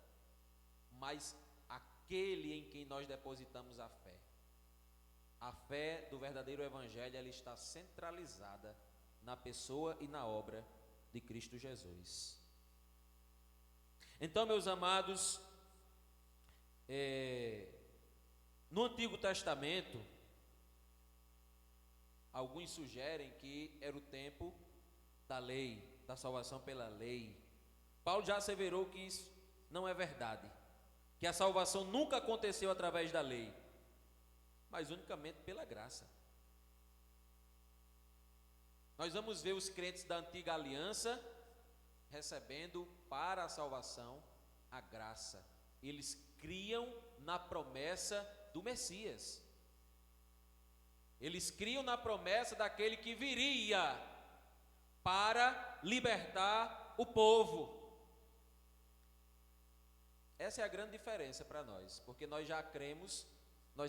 mas aquele em quem nós depositamos a fé do verdadeiro evangelho, ela está centralizada na pessoa e na obra de Cristo Jesus. Então, meus amados, no Antigo Testamento, alguns sugerem que era o tempo da lei, da salvação pela lei. Paulo já asseverou que isso não é verdade, que a salvação nunca aconteceu através da lei, mas unicamente pela graça. Nós vamos ver os crentes da antiga aliança recebendo para a salvação a graça. Eles criam na promessa do Messias. Eles criam na promessa daquele que viria para libertar o povo. Essa é a grande diferença para nós, porque nós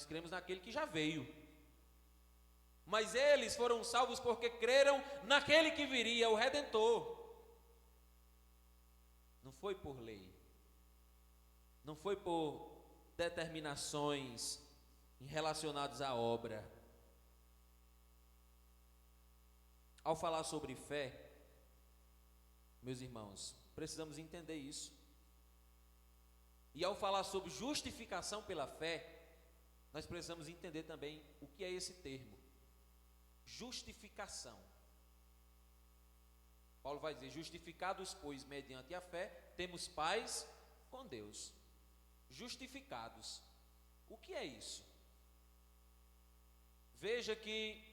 cremos naquele que já veio. Mas eles foram salvos porque creram naquele que viria, o Redentor. Não foi por lei, não foi por determinações relacionadas à obra. Ao falar sobre fé, meus irmãos, precisamos entender isso. E ao falar sobre justificação pela fé, nós precisamos entender também o que é esse termo, justificação. Paulo vai dizer: justificados, pois, mediante a fé, temos paz com Deus. Justificados. O que é isso? Veja que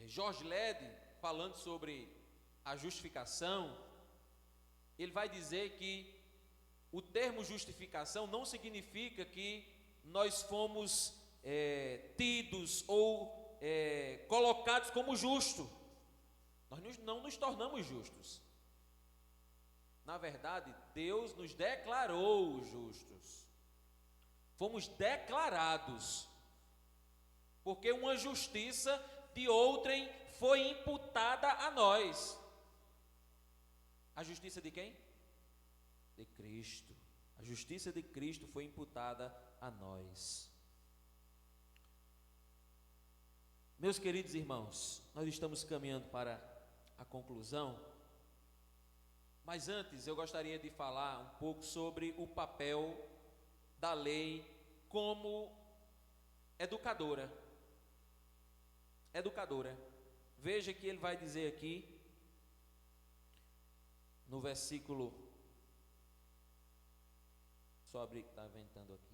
George Led, falando sobre a justificação, ele vai dizer que o termo justificação não significa que nós fomos tidos ou colocados como justos. Nós não nos tornamos justos. Na verdade, Deus nos declarou justos. Fomos declarados, porque uma justiça de outrem foi imputada a nós. A justiça de quem? De Cristo. A justiça de Cristo foi imputada a nós. Meus queridos irmãos, nós estamos caminhando para a conclusão, mas antes eu gostaria de falar um pouco sobre o papel da lei como educadora. Veja que ele vai dizer aqui no versículo, só abrir que está ventando aqui.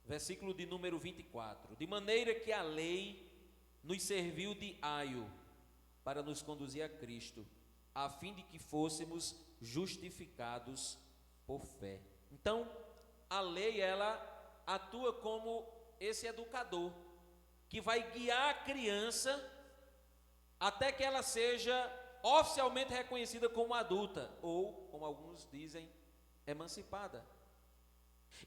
Versículo de número 24: de maneira que a lei nos serviu de aio para nos conduzir a Cristo, a fim de que fôssemos justificados por fé. Então, a lei, ela atua como esse educador, que vai guiar a criança até que ela seja oficialmente reconhecida como adulta, ou, como alguns dizem, emancipada.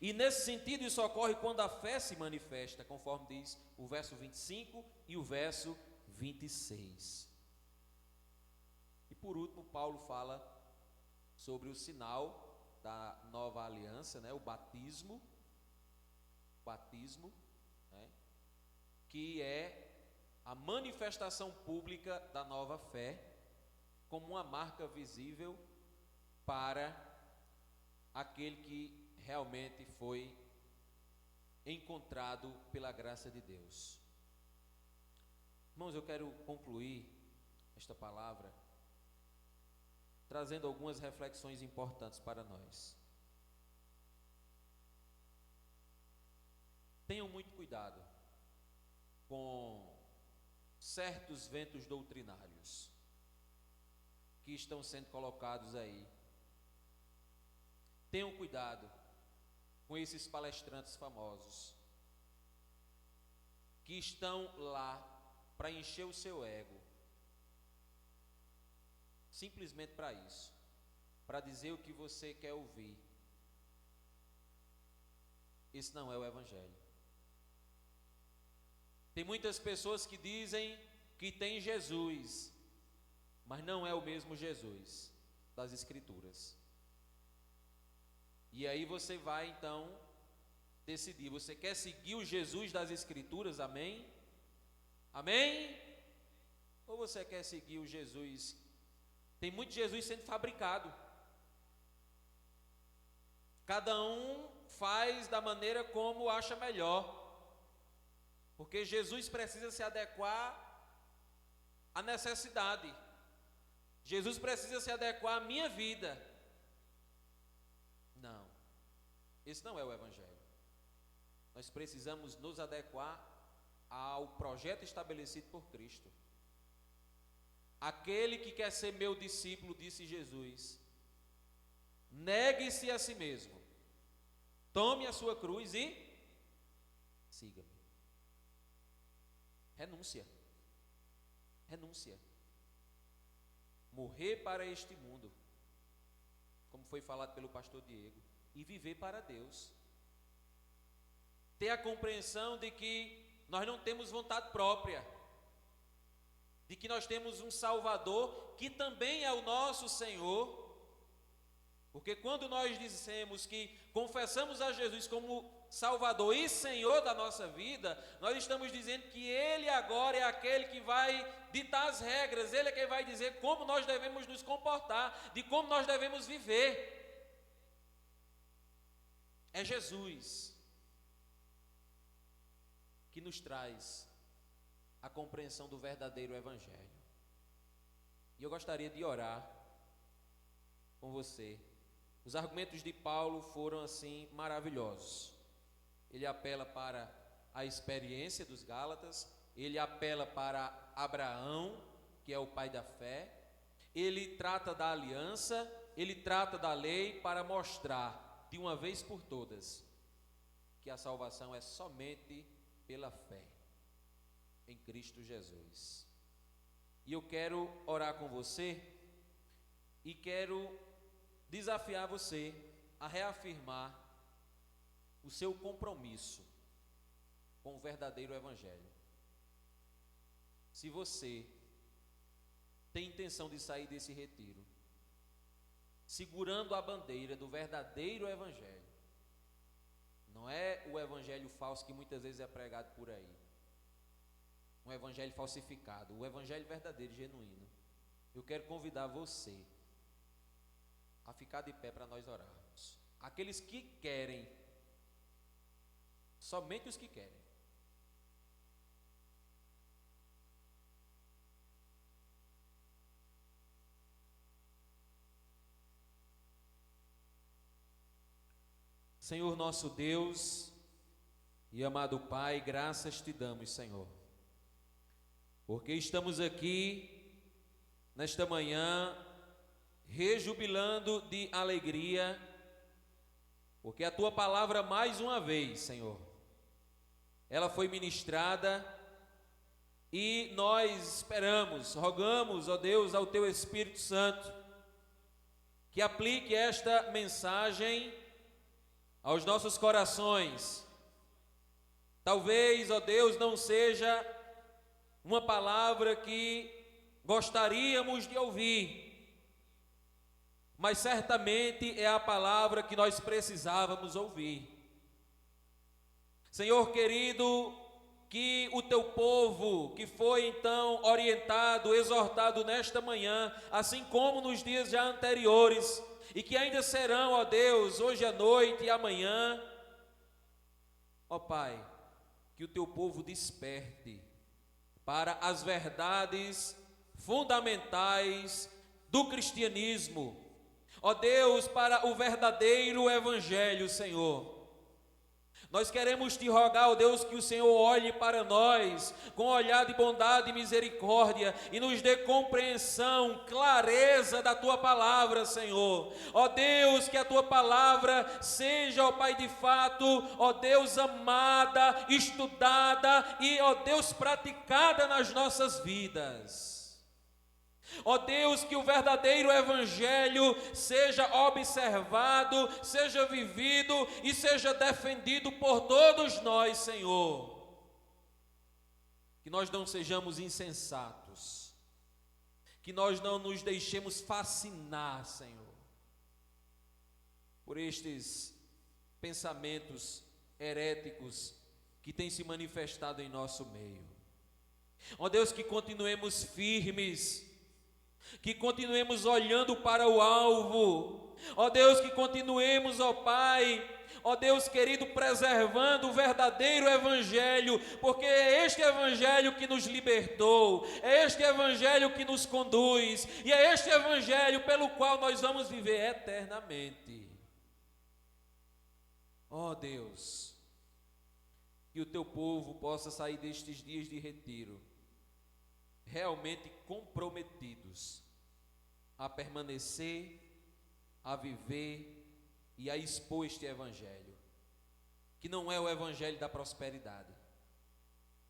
E nesse sentido, isso ocorre quando a fé se manifesta, conforme diz o verso 25 e o verso 26. E por último, Paulo fala sobre o sinal da nova aliança, né? O batismo, né? Que é a manifestação pública da nova fé como uma marca visível para aquele que realmente foi encontrado pela graça de Deus. Irmãos, eu quero concluir esta palavra trazendo algumas reflexões importantes para nós. Tenham muito cuidado com certos ventos doutrinários que estão sendo colocados aí. Tenham cuidado com esses palestrantes famosos que estão lá para encher o seu ego, simplesmente para isso, para dizer o que você quer ouvir. Esse não é o Evangelho. Tem muitas pessoas que dizem que tem Jesus, mas não é o mesmo Jesus das Escrituras. E aí você vai então decidir, você quer seguir o Jesus das Escrituras, amém? Amém? Ou você quer seguir o Jesus? Tem muito Jesus sendo fabricado. Cada um faz da maneira como acha melhor. Porque Jesus precisa se adequar à necessidade. Jesus precisa se adequar à minha vida. Não. Esse não é o Evangelho. Nós precisamos nos adequar ao projeto estabelecido por Cristo. Aquele que quer ser meu discípulo, disse Jesus, negue-se a si mesmo, tome a sua cruz e siga-me. Renúncia. Renúncia. Morrer para este mundo, como foi falado pelo pastor Diego, e viver para Deus. Ter a compreensão de que nós não temos vontade própria, de que nós temos um Salvador que também é o nosso Senhor. Porque quando nós dizemos que confessamos a Jesus como Salvador e Senhor da nossa vida, nós estamos dizendo que Ele agora é aquele que vai ditar as regras, Ele é quem vai dizer como nós devemos nos comportar, de como nós devemos viver. É Jesus que nos traz a compreensão do verdadeiro Evangelho. E eu gostaria de orar com você. Os argumentos de Paulo foram assim maravilhosos. Ele apela para a experiência dos Gálatas, ele apela para Abraão, que é o pai da fé, ele trata da aliança, ele trata da lei para mostrar de uma vez por todas que a salvação é somente pela fé em Cristo Jesus. E eu quero orar com você e quero desafiar você a reafirmar o seu compromisso com o verdadeiro Evangelho. Se você tem intenção de sair desse retiro segurando a bandeira do verdadeiro Evangelho, não é o evangelho falso que muitas vezes é pregado por aí, um evangelho falsificado, o evangelho verdadeiro, genuíno, eu quero convidar você a ficar de pé para nós orarmos. Aqueles que querem, somente os que querem. Senhor nosso Deus e amado Pai, graças te damos, Senhor, porque estamos aqui nesta manhã rejubilando de alegria, porque a tua palavra mais uma vez, Senhor, ela foi ministrada e nós esperamos, rogamos, ó Deus, ao teu Espírito Santo que aplique esta mensagem aos nossos corações. Talvez, ó Deus, não seja uma palavra que gostaríamos de ouvir, mas certamente é a palavra que nós precisávamos ouvir. Senhor querido, que o teu povo, que foi então orientado, exortado nesta manhã, assim como nos dias já anteriores, e que ainda serão, ó Deus, hoje à noite e amanhã, ó Pai, que o teu povo desperte para as verdades fundamentais do cristianismo, ó Deus, para o verdadeiro evangelho, Senhor. Nós queremos te rogar, ó Deus, que o Senhor olhe para nós com olhar de bondade e misericórdia e nos dê compreensão, clareza da tua palavra, Senhor. Ó Deus, que a tua palavra seja, ó Pai, de fato, ó Deus, amada, estudada e, ó Deus, praticada nas nossas vidas. Ó Deus, que o verdadeiro evangelho seja observado, seja vivido e seja defendido por todos nós, Senhor. Que nós não sejamos insensatos, que nós não nos deixemos fascinar, Senhor, por estes pensamentos heréticos que têm se manifestado em nosso meio. Ó Deus, que continuemos firmes, que continuemos olhando para o alvo, ó Deus, que continuemos, ó Pai, ó Deus querido, preservando o verdadeiro evangelho, porque é este evangelho que nos libertou, é este evangelho que nos conduz, e é este evangelho pelo qual nós vamos viver eternamente. Ó Deus, que o teu povo possa sair destes dias de retiro realmente comprometidos a permanecer, a viver e a expor este evangelho, que não é o evangelho da prosperidade,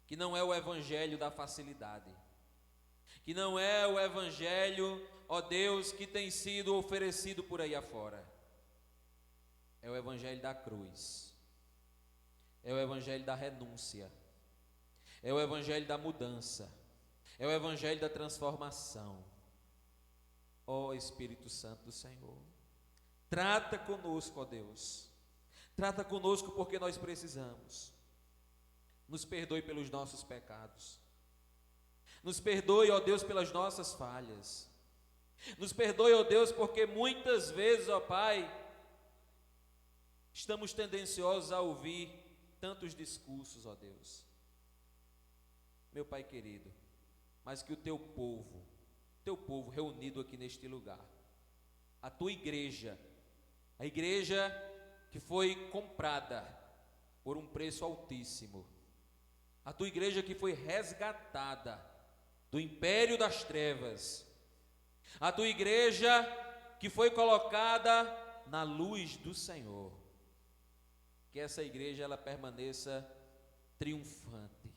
que não é o evangelho da facilidade, que não é o evangelho, ó Deus, que tem sido oferecido por aí afora. É o evangelho da cruz, é o evangelho da renúncia, é o evangelho da mudança, é o evangelho da transformação. Ó Espírito Santo do Senhor, trata conosco, ó Deus, trata conosco porque nós precisamos. Nos perdoe pelos nossos pecados, nos perdoe, ó Deus, pelas nossas falhas, nos perdoe, ó Deus, porque muitas vezes, ó Pai, estamos tendenciosos a ouvir tantos discursos, ó Deus. Meu Pai querido, mas que o teu povo reunido aqui neste lugar, a tua igreja, a igreja que foi comprada por um preço altíssimo, a tua igreja que foi resgatada do império das trevas, a tua igreja que foi colocada na luz do Senhor, que essa igreja ela permaneça triunfante,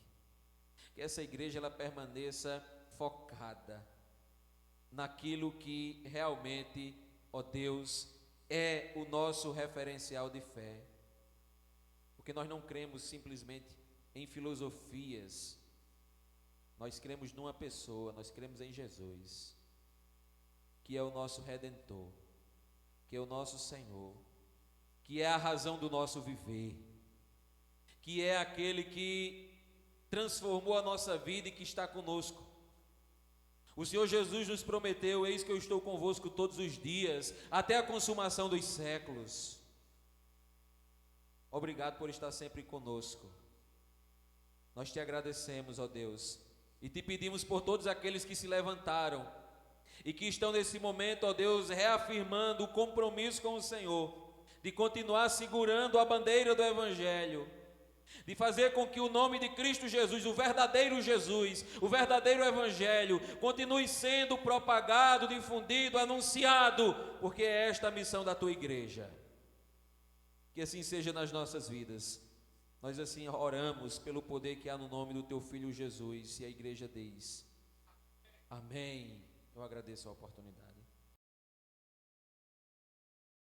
que essa igreja ela permaneça focada naquilo que realmente, ó Deus, é o nosso referencial de fé, porque nós não cremos simplesmente em filosofias, nós cremos numa pessoa, nós cremos em Jesus, que é o nosso Redentor, que é o nosso Senhor, que é a razão do nosso viver, que é aquele que transformou a nossa vida e que está conosco. O Senhor Jesus nos prometeu: eis que eu estou convosco todos os dias, até a consumação dos séculos. Obrigado por estar sempre conosco. Nós te agradecemos, ó Deus, e te pedimos por todos aqueles que se levantaram e que estão nesse momento, ó Deus, reafirmando o compromisso com o Senhor, de continuar segurando a bandeira do Evangelho, de fazer com que o nome de Cristo Jesus, o verdadeiro Evangelho, continue sendo propagado, difundido, anunciado, porque é esta a missão da tua igreja. Que assim seja nas nossas vidas. Nós assim oramos pelo poder que há no nome do teu Filho Jesus, e a igreja diz: amém. Eu agradeço a oportunidade.